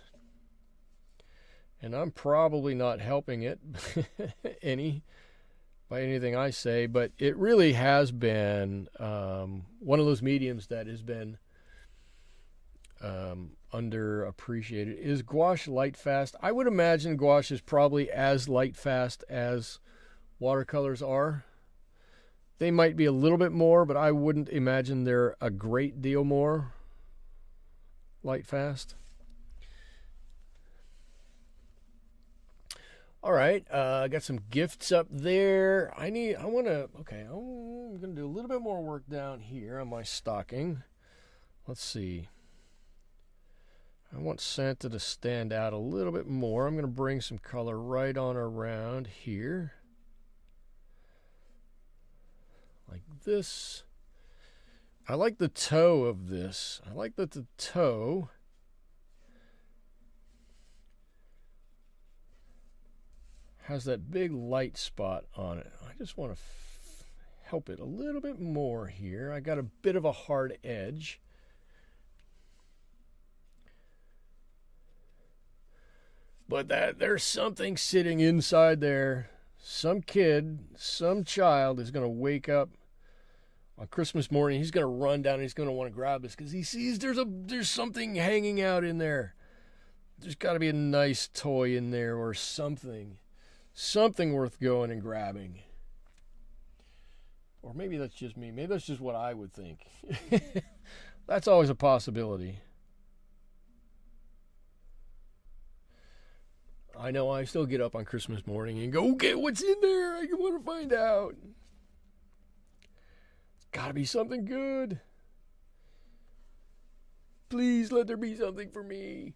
And I'm probably not helping it by anything I say, but it really has been one of those mediums that has been underappreciated. Is gouache light fast? I would imagine gouache is probably as light fast as watercolors are. They might be a little bit more, but I wouldn't imagine they're a great deal more light fast. All right, I got some gifts up there. I'm gonna do a little bit more work down here on my stocking. Let's see. I want Santa to stand out a little bit more. I'm gonna bring some color right on around here. Like this. I like the toe of this. I like that the toe has that big light spot on it. I just want to help it a little bit more here. I got a bit of a hard edge. But there's something sitting inside there. Some kid, some child is going to wake up on Christmas morning. He's going to run down and he's going to want to grab this because he sees there's something hanging out in there. There's got to be a nice toy in there or something. Something worth going and grabbing. Or maybe that's just me. Maybe that's just what I would think. That's always a possibility. I know I still get up on Christmas morning and go, okay, what's in there? I want to find out. It's got to be something good. Please let there be something for me.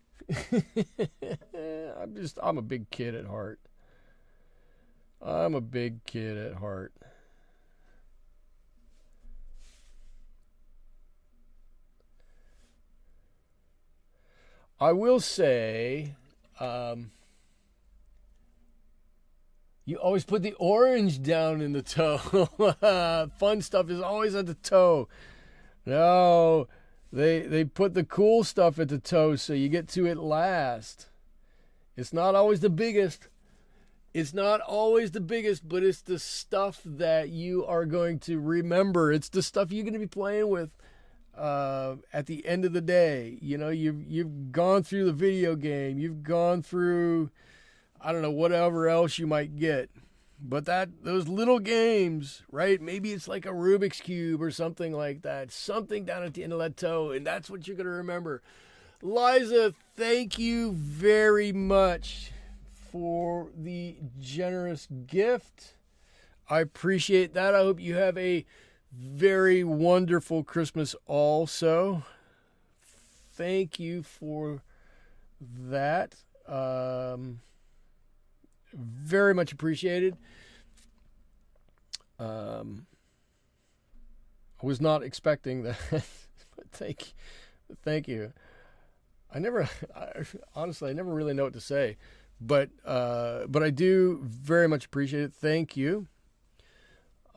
I'm a big kid at heart. I'm a big kid at heart. I will say, you always put the orange down in the toe. Fun stuff is always at the toe. No, they put the cool stuff at the toe so you get to it last. It's not always the biggest. It's not always the biggest, but it's the stuff that you are going to remember. It's the stuff you're going to be playing with at the end of the day. You know, you've gone through the video game. You've gone through, I don't know, whatever else you might get. But those little games, right? Maybe it's like a Rubik's Cube or something like that. Something down at the end of that toe, and that's what you're going to remember. Liza, thank you very much for the generous gift. I appreciate that. I hope you have a very wonderful Christmas also. Thank you for that. Very much appreciated. I was not expecting that. But thank you. Honestly, I never really know what to say. But I do very much appreciate it. Thank you.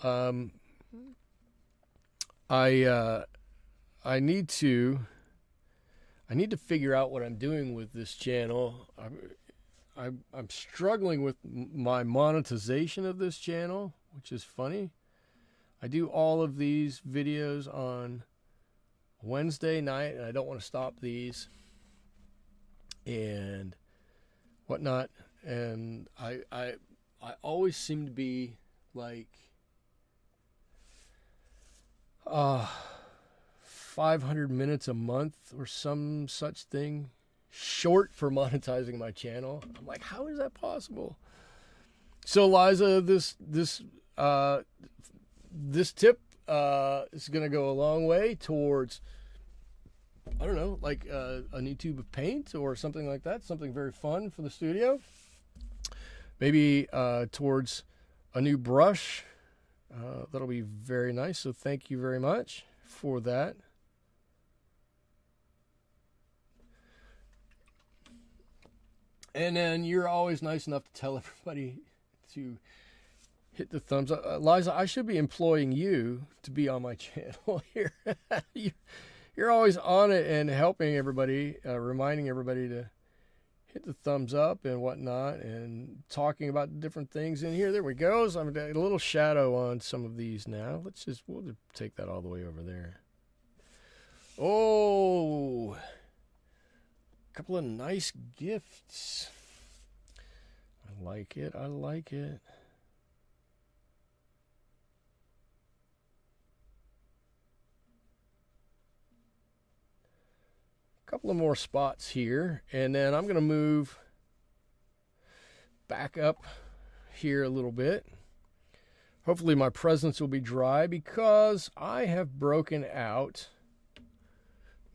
I need to figure out what I'm doing with this channel. I'm struggling with my monetization of this channel, which is funny. I do all of these videos on Wednesday night, and I don't want to stop these and whatnot. And I always seem to be like 500 minutes a month or some such thing short for monetizing my channel. I'm like, how is that possible? So Liza, this tip is going to go a long way towards, I don't know, like a new tube of paint or something like that. Something very fun for the studio. Maybe towards a new brush. That'll be very nice. So thank you very much for that. And then you're always nice enough to tell everybody to hit the thumbs up. Liza, I should be employing you to be on my channel here. You're always on it and helping everybody, reminding everybody to hit the thumbs up and whatnot, and talking about different things in here. There we go. So I'm a little shadow on some of these now. We'll take that all the way over there. Oh, couple of nice gifts. I like it. I like it. A couple of more spots here, and then I'm going to move back up here a little bit. Hopefully my presents will be dry because I have broken out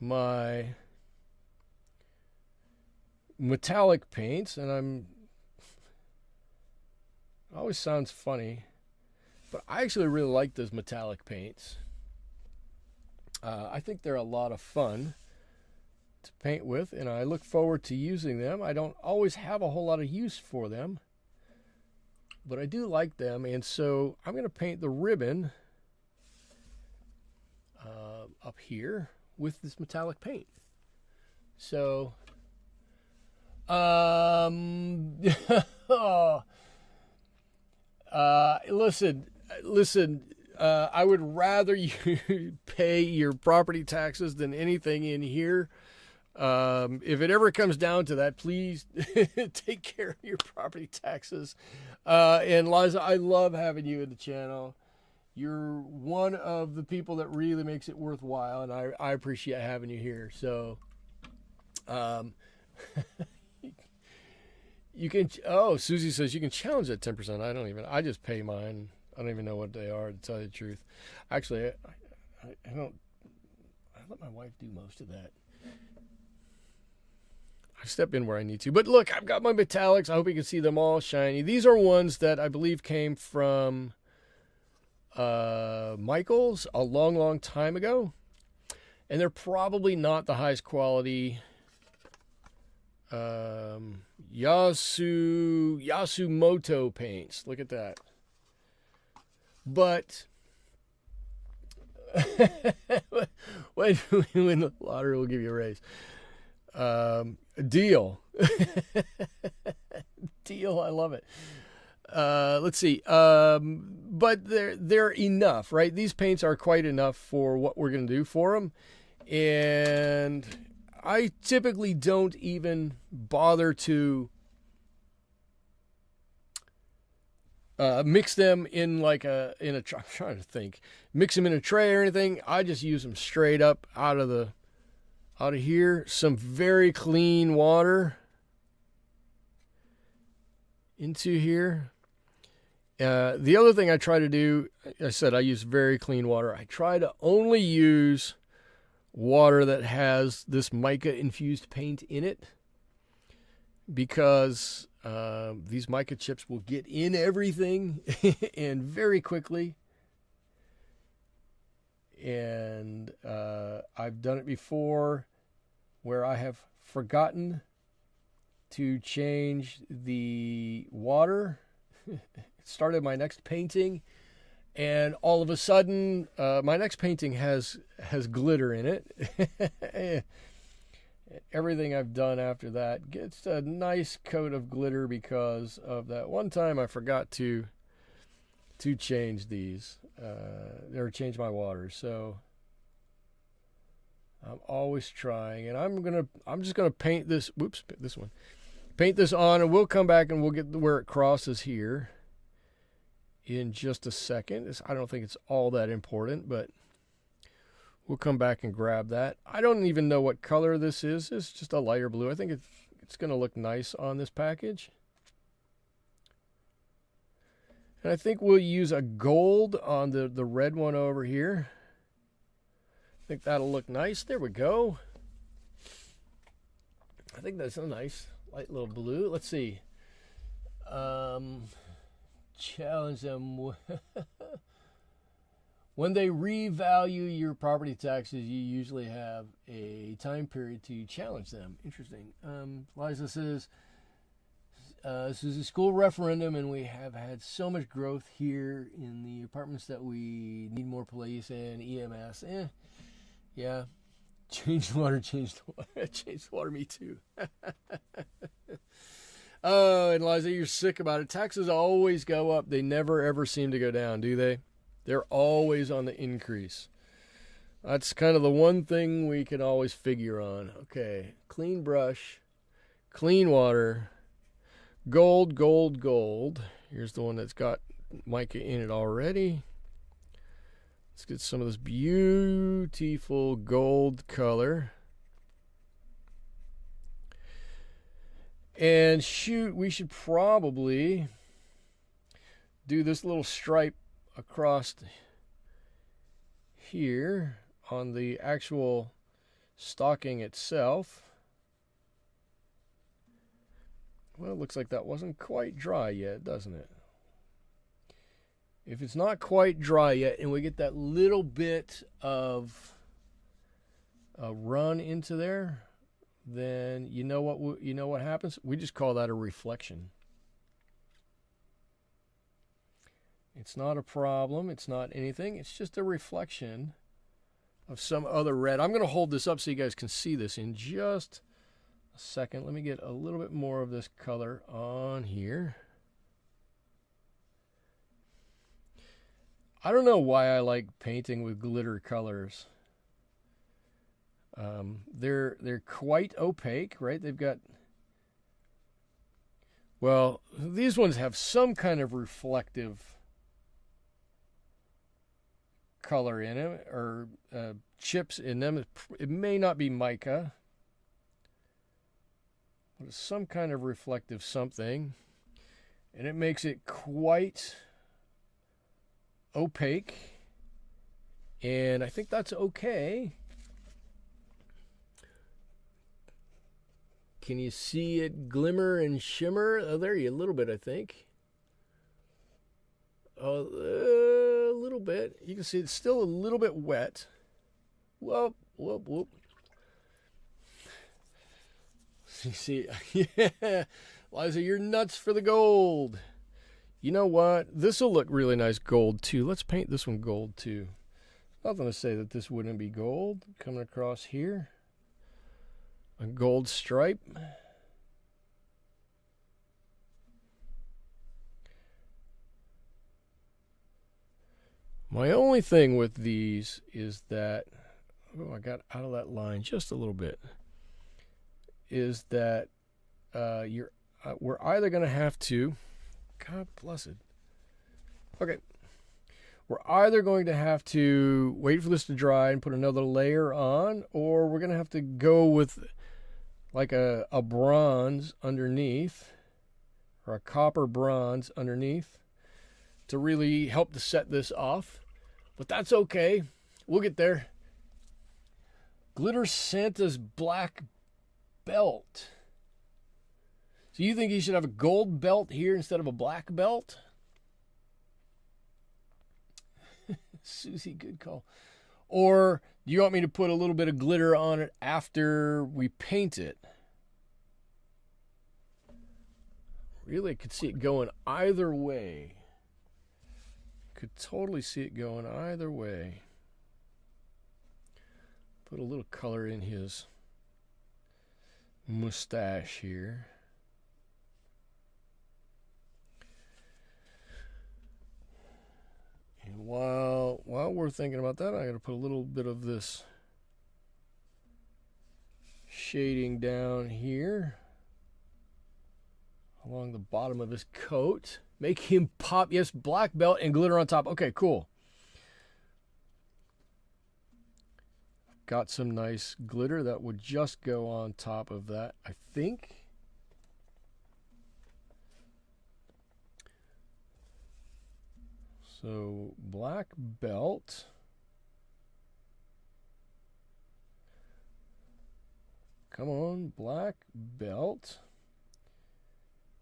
my metallic paints, and it always sounds funny, but I actually really like those metallic paints. I think they're a lot of fun to paint with, and I look forward to using them. I don't always have a whole lot of use for them, but I do like them, and so I'm going to paint the ribbon up here with this metallic paint. So, listen, I would rather you pay your property taxes than anything in here. If it ever comes down to that, please take care of your property taxes. And Liza, I love having you in the channel. You're one of the people that really makes it worthwhile, and I appreciate having you here. So, you can, Susie says you can challenge that 10%. I just pay mine. I don't even know what they are, to tell you the truth. Actually, I let my wife do most of that. I step in where I need to. But look, I've got my metallics. I hope you can see them all shiny. These are ones that I believe came from Michael's a long, long time ago. And they're probably not the highest quality Yasumoto paints. Look at that. But when you win the lottery, we'll give you a raise. Deal. Deal. I love it. Let's see. But they're enough, right? These paints are quite enough for what we're going to do for them. And I typically don't even bother to mix them in I'm trying to think. Mix them in a tray or anything. I just use them straight up out of here. Some very clean water into here. The other thing I try to do, I said I use very clean water. I try to only use water that has this mica infused paint in it, because these mica chips will get in everything and very quickly. And I've done it before where I have forgotten to change the water. Started my next painting, and all of a sudden my next painting has glitter in it. Everything I've done after that gets a nice coat of glitter because of that one time I forgot to change these or change my water. So I'm always trying, and I'm just gonna paint this. Whoops, this one. Paint this on, and we'll come back and we'll get where it crosses here in just a second. I don't think it's all that important, but we'll come back and grab that. I don't even know what color this is. It's just a lighter blue. I think it's going to look nice on this package. And I think we'll use a gold on the red one over here. I think that'll look nice. There we go. I think that's a nice light little blue. Let's see. Challenge them. When they revalue your property taxes, you usually have a time period to challenge them. Interesting. Liza says, this is a school referendum, and we have had so much growth here in the apartments that we need more police and EMS. Yeah. Change the water, change the water. Change the water, me too. Oh, and Liza, you're sick about it. Taxes always go up. They never, ever seem to go down, do they? They're always on the increase. That's kind of the one thing we can always figure on. Okay, clean brush, clean water, gold, gold, gold. Here's the one that's got mica in it already. Let's get some of this beautiful gold color. And shoot, we should probably do this little stripe across here on the actual stocking itself. Well, it looks like that wasn't quite dry yet, doesn't it? If it's not quite dry yet and we get that little bit of a run into there, then you know what happens? We just call that a reflection. It's not a problem. It's not anything. It's just a reflection of some other red. I'm going to hold this up so you guys can see this in just a second. Let me get a little bit more of this color on here. I don't know why I like painting with glitter colors. They're quite opaque, right? They've got, well, these ones have some kind of reflective color in them, or chips in them. It may not be mica, but it's some kind of reflective something, and it makes it quite opaque, and I think that's okay. Can you see it glimmer and shimmer? Oh, there you a little bit, I think. Oh, a little bit. You can see it's still a little bit wet. Whoop, whoop, whoop. You see, yeah, Liza, you're nuts for the gold. You know what? This will look really nice gold too. Let's paint this one gold too. Nothing to say that this wouldn't be gold. Coming across here. A gold stripe. My only thing with these is that, oh, I got out of that line just a little bit, is that we're either going to have to, God blessed. Okay. We're either going to have to wait for this to dry and put another layer on, or we're going to have to go with like a bronze underneath, or a copper bronze underneath, to really help to set this off. But that's okay. We'll get there. Glitter Santa's black belt. So you think he should have a gold belt here instead of a black belt? Susie, good call. Or do you want me to put a little bit of glitter on it after we paint it? Really, I could see it going either way. Could totally see it going either way. Put a little color in his mustache here. And while we're thinking about that, I got to put a little bit of this shading down here along the bottom of his coat. Make him pop. Yes, black belt and glitter on top. Okay, cool. Got some nice glitter that would just go on top of that, I think. So, black belt. Come on, black belt.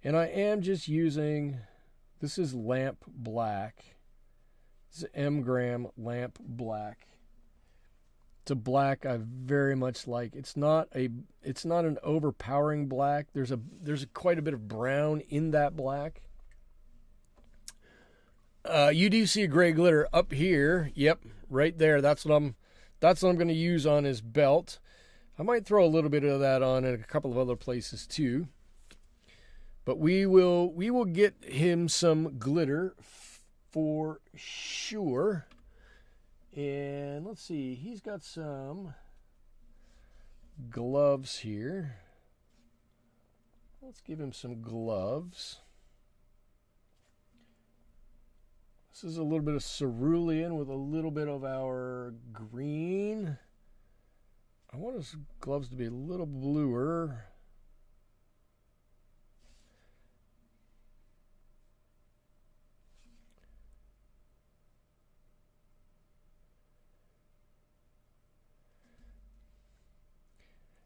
And I am just using, this is lamp black. This is M gram lamp black. It's a black I very much like. It's not an overpowering black. There's quite a bit of brown in that black. You do see a gray glitter up here. Yep, right there. That's what I'm going to use on his belt. I might throw a little bit of that on in a couple of other places too. But we will get him some glitter for sure. And let's see, he's got some gloves here. Let's give him some gloves. This is a little bit of cerulean with a little bit of our green. I want his gloves to be a little bluer.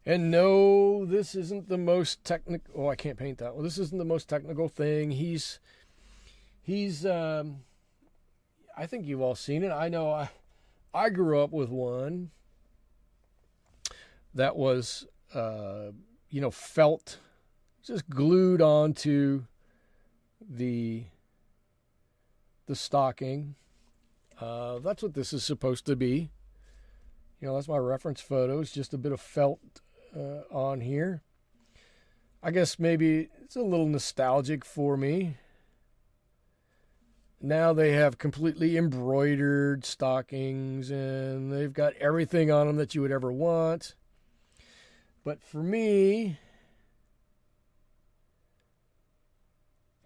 And no, this isn't the most technical. Oh, I can't paint that. Well, this isn't the most technical thing. He's. I think you've all seen it. I know. I grew up with one that was, felt, just glued onto the stocking. That's what this is supposed to be. That's my reference photo. It's just a bit of felt on here. I guess maybe it's a little nostalgic for me. Now they have completely embroidered stockings and they've got everything on them that you would ever want. But for me,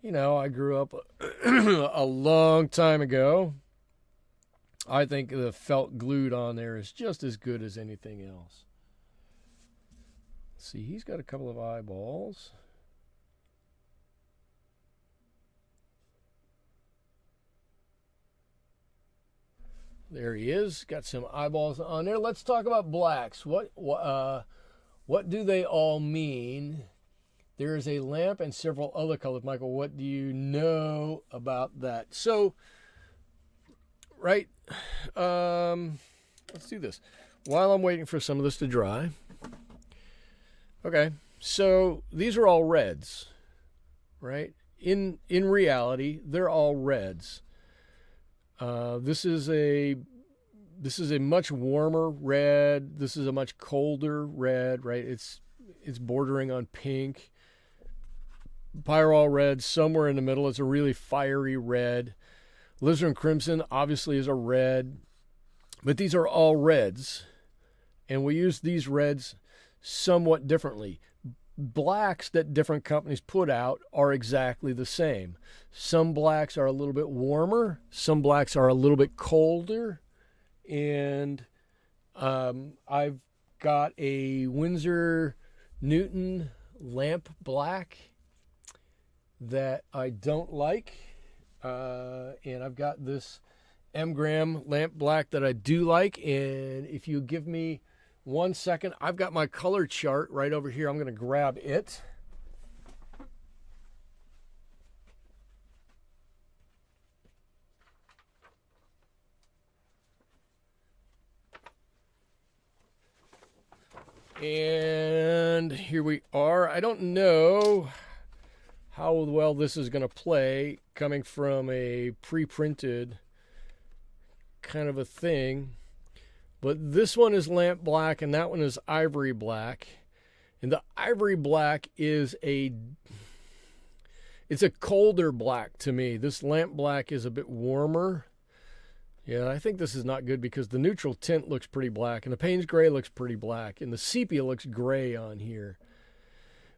I grew up a long time ago. I think the felt glued on there is just as good as anything else. Let's see, he's got a couple of eyeballs. There he is. Got some eyeballs on there. Let's talk about blacks. What do they all mean? There is a lamp and several other colors. Michael, what do you know about that? So, right, let's do this. While I'm waiting for some of this to dry. Okay, so these are all reds, right? In reality, they're all reds. This is a much warmer red. This is a much colder red, right? It's bordering on pink. Pyrrol Red, somewhere in the middle, is a really fiery red. Alizarin Crimson obviously is a red, but these are all reds, and we use these reds somewhat differently. Blacks that different companies put out are exactly the same. Some blacks are a little bit warmer, some blacks are a little bit colder, and I've got a Winsor Newton lamp black that I don't like, and I've got this M-Gram lamp black that I do like. And if you give me 1 second, I've got my color chart right over here. I'm going to grab it. And here we are. I don't know how well this is going to play coming from a pre-printed kind of a thing. But this one is lamp black and that one is ivory black. And the ivory black is it's a colder black to me. This lamp black is a bit warmer. Yeah, I think this is not good because the neutral tint looks pretty black and the Paynes Gray looks pretty black and the sepia looks gray on here.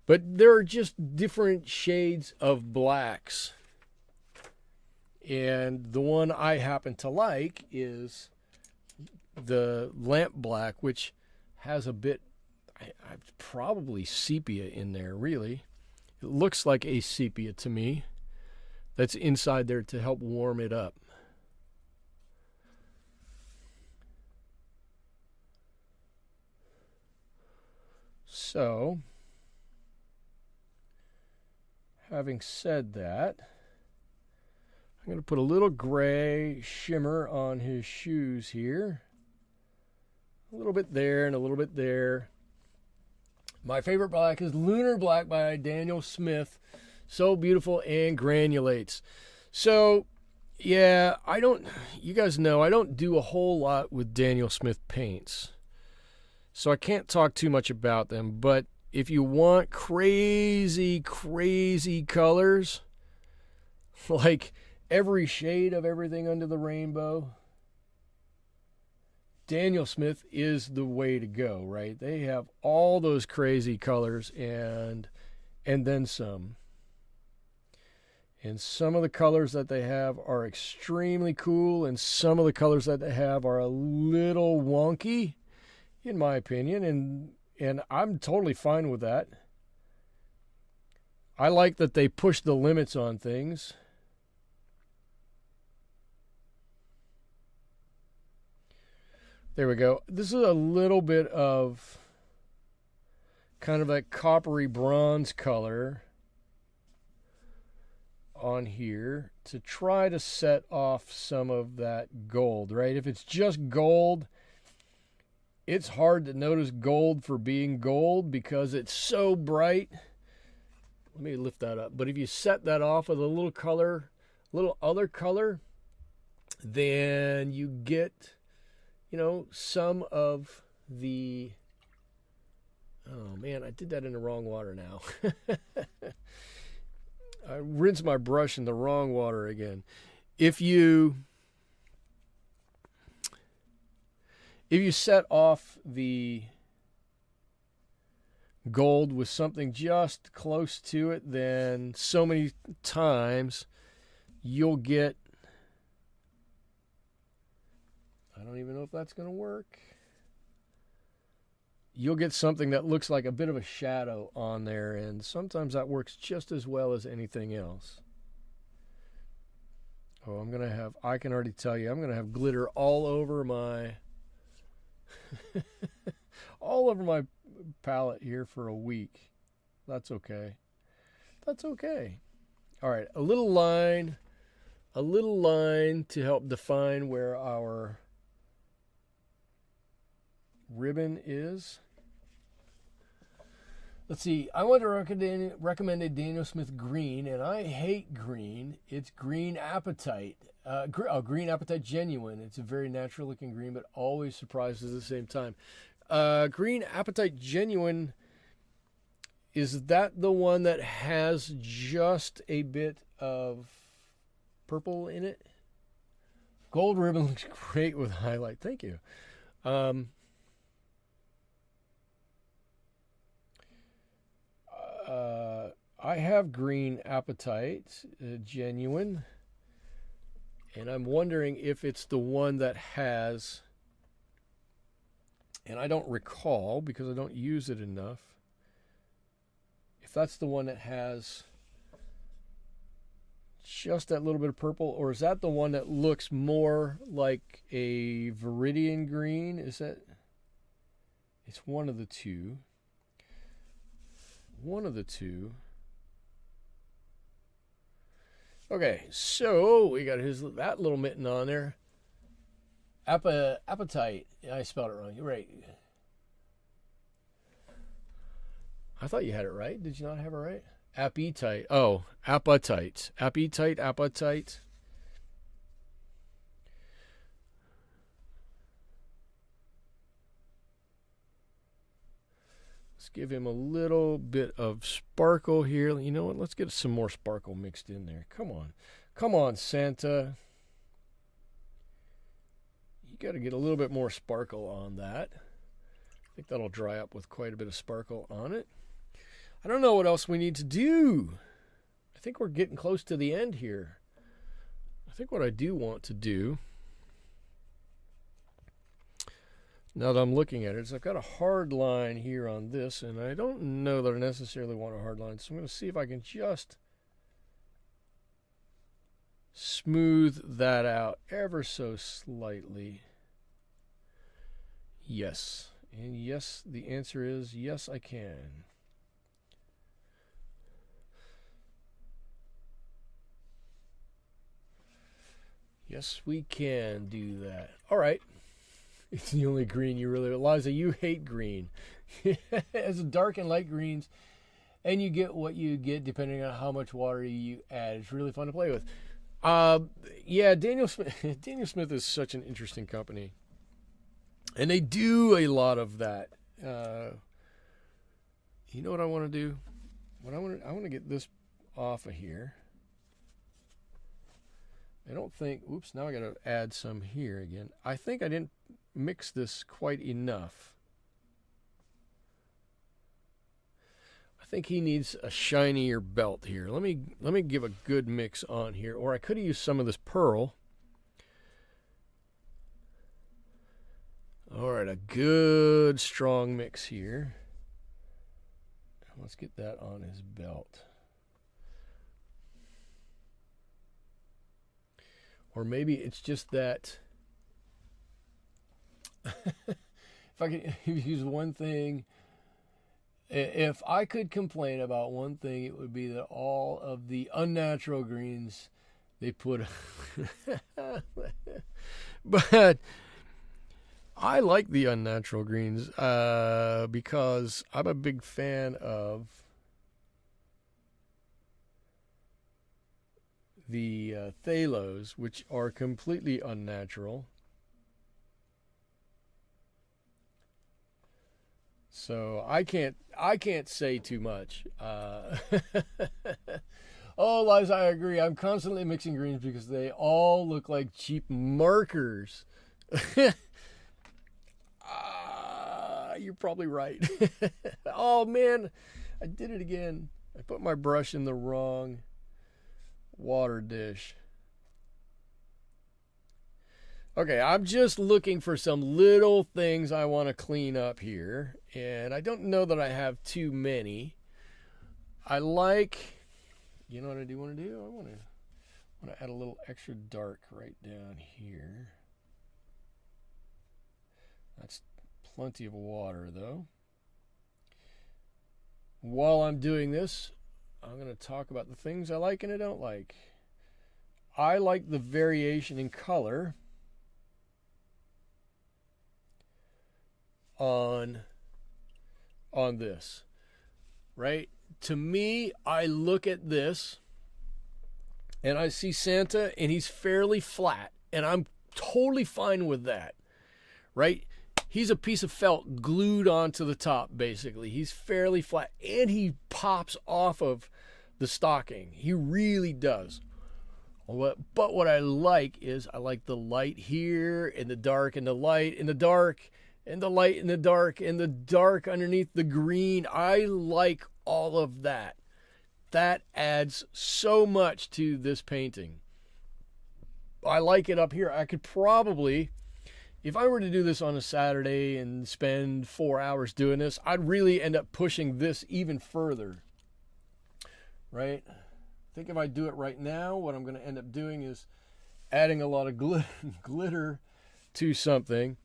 But there are just different shades of blacks. And the one I happen to like is the lamp black, which has a bit, probably sepia in there, really. It looks like a sepia to me. That's inside there to help warm it up. So, having said that, I'm going to put a little gray shimmer on his shoes here. A little bit there and a little bit there. My favorite black is Lunar Black by Daniel Smith. So beautiful and granulates. So, yeah, you guys know, I don't do a whole lot with Daniel Smith paints. So I can't talk too much about them. But if you want crazy, crazy colors, like every shade of everything under the rainbow, Daniel Smith is the way to go, right? They have all those crazy colors and then some. And some of the colors that they have are extremely cool, and some of the colors that they have are a little wonky, in my opinion, and I'm totally fine with that. I like that they push the limits on things. There we go. This is a little bit of kind of that coppery bronze color on here to try to set off some of that gold, right? If it's just gold, it's hard to notice gold for being gold because it's so bright. Let me lift that up. But if you set that off with a little color, little other color, then you get, you know, some of the... Oh man, I did that in the wrong water now. I rinsed my brush in the wrong water again. If you set off the gold with something just close to it, then so many times you'll get, I don't even know if that's going to work. You'll get something that looks like a bit of a shadow on there, and sometimes that works just as well as anything else. Oh, I can already tell you, I'm going to have glitter all over my all over my palette here for a week. That's okay. That's okay. All right, a little line to help define where our ribbon is. Let's see. I want to recommend a Daniel Smith green, and I hate green. It's Green Appetite. Green Appetite Genuine. It's a very natural looking green, but always surprises at the same time. Green Appetite Genuine, is that the one that has just a bit of purple in it? Gold ribbon looks great with highlight. Thank you. I have Green Appetite Genuine, and I'm wondering if it's the one that has, and I don't recall because I don't use it enough, if that's the one that has just that little bit of purple, or is that the one that looks more like a Viridian green? Is that? It's one of the two. One of the two. Okay, so we got that little mitten on there. Appetite. I spelled it wrong. You're right. I thought you had it right. Did you not have it right? Appetite. Oh, appetite. Appetite. Let's give him a little bit of sparkle here. You know what? Let's get some more sparkle mixed in there. Come on. Come on, Santa. You got to get a little bit more sparkle on that. I think that'll dry up with quite a bit of sparkle on it. I don't know what else we need to do. I think we're getting close to the end here. I think what I do want to do, now that I'm looking at it, is I've got a hard line here on this, and I don't know that I necessarily want a hard line, so I'm going to see if I can just smooth that out ever so slightly. Yes. And yes, the answer is yes, I can. Yes, we can do that. All right. It's the only green you really... Eliza, you hate green. As a dark and light greens, and you get what you get depending on how much water you add. It's really fun to play with. Yeah, Daniel Smith is such an interesting company. And they do a lot of that. You know what I want to do? I want to get this off of here. I don't think... Oops, now I got to add some here again. I think I didn't mix this quite enough. I think he needs a shinier belt here. Let me give a good mix on here, or I could have used some of this pearl. All right, a good strong mix here. Let's get that on his belt. Or maybe it's just that if I could use one thing, if I could complain about one thing, it would be that all of the unnatural greens they put but I like the unnatural greens because I'm a big fan of the phthalos, which are completely unnatural. So I can't say too much. Oh, Liz, I agree. I'm constantly mixing greens because they all look like cheap markers. You're probably right. Oh man, I did it again. I put my brush in the wrong water dish. Okay, I'm just looking for some little things I want to clean up here, and I don't know that I have too many. I like, you know what I do want to do? I want to add a little extra dark right down here. That's plenty of water, though. While I'm doing this, I'm going to talk about the things I like and I don't like. I like the variation in color on this, right? To me, I look at this and I see Santa and he's fairly flat, and I'm totally fine with that, right? He's a piece of felt glued onto the top, basically. He's fairly flat, and he pops off of the stocking. He really does. But what I like is I like the light here, and the dark, and the light, and the dark, and the light, and the dark, and the dark underneath the green. I like all of that. That adds so much to this painting. I like it up here. I could probably, if I were to do this on a Saturday and spend 4 hours doing this, I'd really end up pushing this even further, right? I think if I do it right now, what I'm going to end up doing is adding a lot of glitter to something.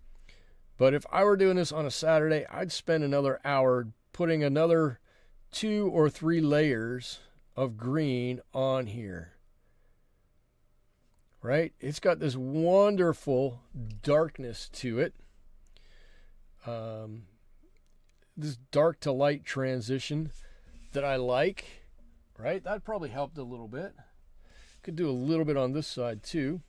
But if I were doing this on a Saturday, I'd spend another hour putting another 2 or 3 layers of green on here. Right? It's got this wonderful darkness to it. This dark to light transition that I like. Right? That probably helped a little bit. Could do a little bit on this side too.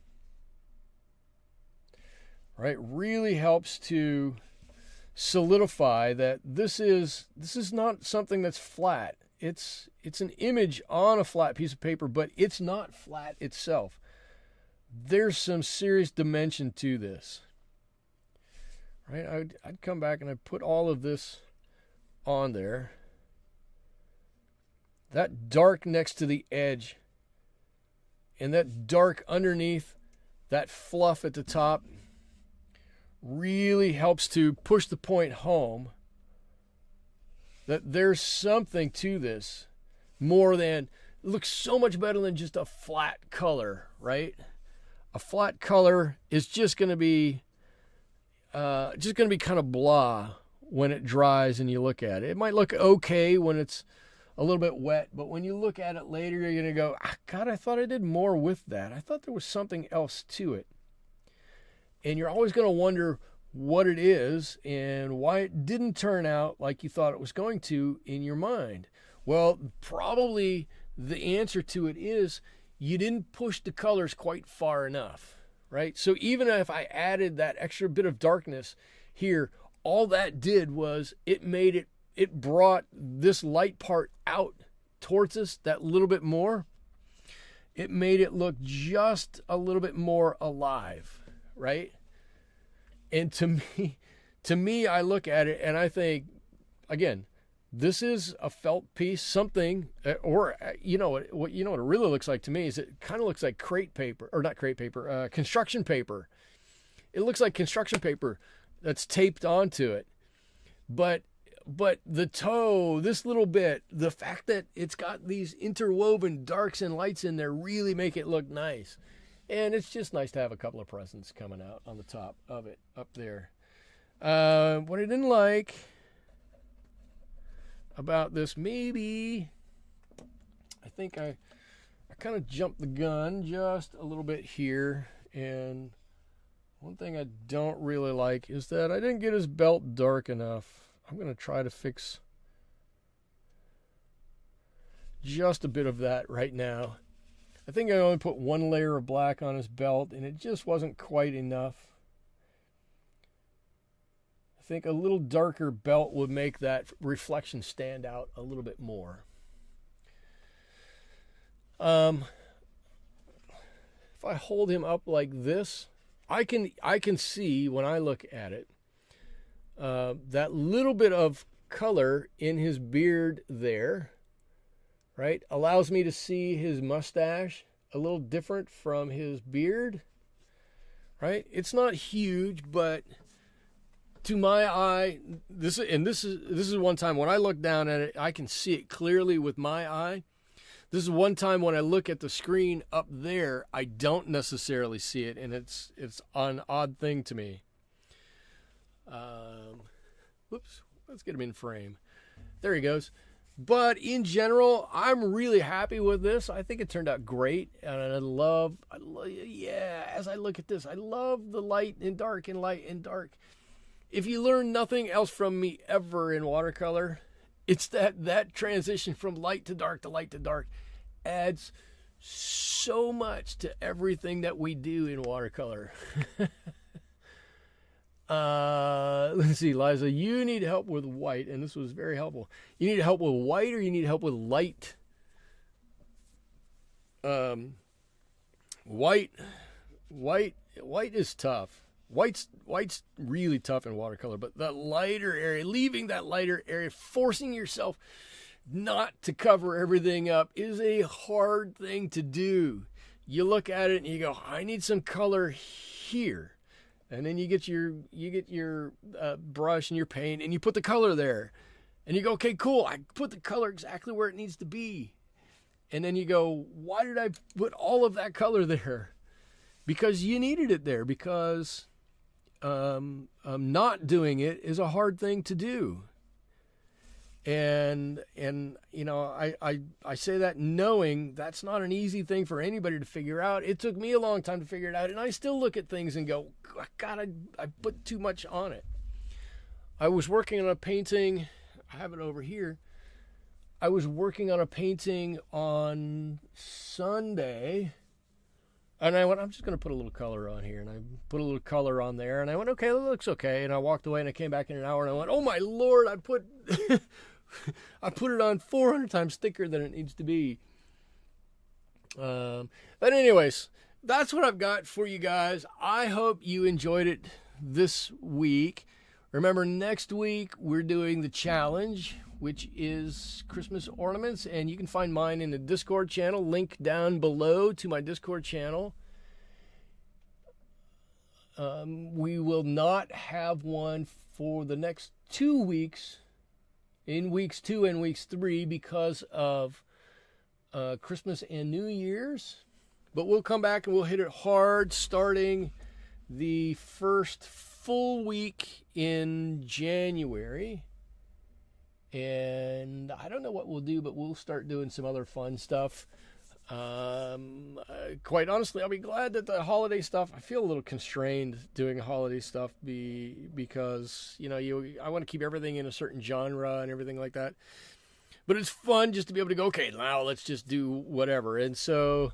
Right? Really helps to solidify that this is not something that's flat. It's an image on a flat piece of paper, but it's not flat itself. There's some serious dimension to this. Right? I'd come back and I'd put all of this on there. That dark next to the edge and that dark underneath that fluff at the top really helps to push the point home that there's something to this more than, it looks so much better than just a flat color, right? A flat color is just going to be kind of blah when it dries and you look at it. It might look okay when it's a little bit wet, but when you look at it later, you're going to go, God, I thought I did more with that. I thought there was something else to it. And you're always going to wonder what it is and why it didn't turn out like you thought it was going to in your mind. Well, probably the answer to it is you didn't push the colors quite far enough, right? So even if I added that extra bit of darkness here, all that did was it brought this light part out towards us that little bit more. It made it look just a little bit more alive, right? And to me, I look at it and I think, again, this is a felt piece, something, or what it really looks like to me is it kind of looks like crepe paper, or not crepe paper, construction paper. It looks like construction paper that's taped onto it. But the toe, this little bit, the fact that it's got these interwoven darks and lights in there really make it look nice. And it's just nice to have a couple of presents coming out on the top of it up there. What I didn't like about this, maybe, I think I kind of jumped the gun just a little bit here. And one thing I don't really like is that I didn't get his belt dark enough. I'm going to try to fix just a bit of that right now. I think I only put one layer of black on his belt, and it just wasn't quite enough. I think a little darker belt would make that reflection stand out a little bit more. If I hold him up like this, I can see when I look at it, that little bit of color in his beard there, right, allows me to see his mustache a little different from his beard, right? It's not huge, but to my eye, this is one time when I look down at it, I can see it clearly with my eye. This is one time when I look at the screen up there, I don't necessarily see it, and it's an odd thing to me. Whoops, let's get him in frame. There he goes. But in general, I'm really happy with this. I think it turned out great, and I love, as I look at this, I love the light and dark and light and dark. If you learn nothing else from me ever in watercolor, it's that transition from light to dark adds so much to everything that we do in watercolor. Let's see, Liza, you need help with white, and this was very helpful. You need help with white, or you need help with light? White is tough. White's really tough in watercolor, but that lighter area, leaving that lighter area, forcing yourself not to cover everything up is a hard thing to do. You look at it and you go, I need some color here. And then you get your brush and your paint and you put the color there. And you go, okay, cool. I put the color exactly where it needs to be. And then you go, why did I put all of that color there? Because you needed it there. Because not doing it is a hard thing to do. And you know, I say that knowing that's not an easy thing for anybody to figure out. It took me a long time to figure it out, and I still look at things and go, God, I put too much on it. I was working on a painting. I have it over here. I was working on a painting on Sunday, and I went, I'm just going to put a little color on here, and I put a little color on there, and I went, okay, that looks okay, and I walked away, and I came back in an hour, and I went, oh my Lord, I put it on 400 times thicker than it needs to be. But anyways, that's what I've got for you guys. I hope you enjoyed it this week. Remember, next week we're doing the challenge, which is Christmas ornaments, and you can find mine in the Discord channel. Link down below to my Discord channel. We will not have one for the next 2 weeks, in weeks 2 and weeks 3, because of Christmas and New Year's. But we'll come back and we'll hit it hard starting the first full week in January. And I don't know what we'll do, but we'll start doing some other fun stuff. Quite honestly, I'll be glad that the holiday stuff, I feel a little constrained doing holiday stuff because, you know, I want to keep everything in a certain genre and everything like that. But it's fun just to be able to go, okay, now let's just do whatever. And so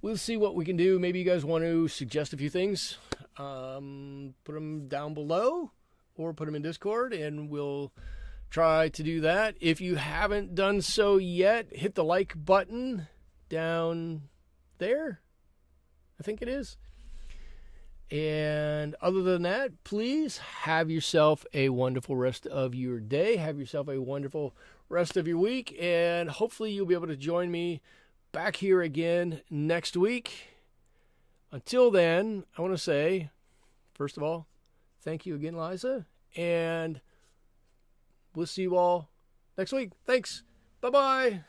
we'll see what we can do. Maybe you guys want to suggest a few things. Put them down below or put them in Discord, and we'll try to do that. If you haven't done so yet, hit the like button down there. I think it is. And other than that, please have yourself a wonderful rest of your day. Have yourself a wonderful rest of your week. And hopefully you'll be able to join me back here again next week. Until then, I want to say, first of all, thank you again, Liza. And we'll see you all next week. Thanks. Bye-bye.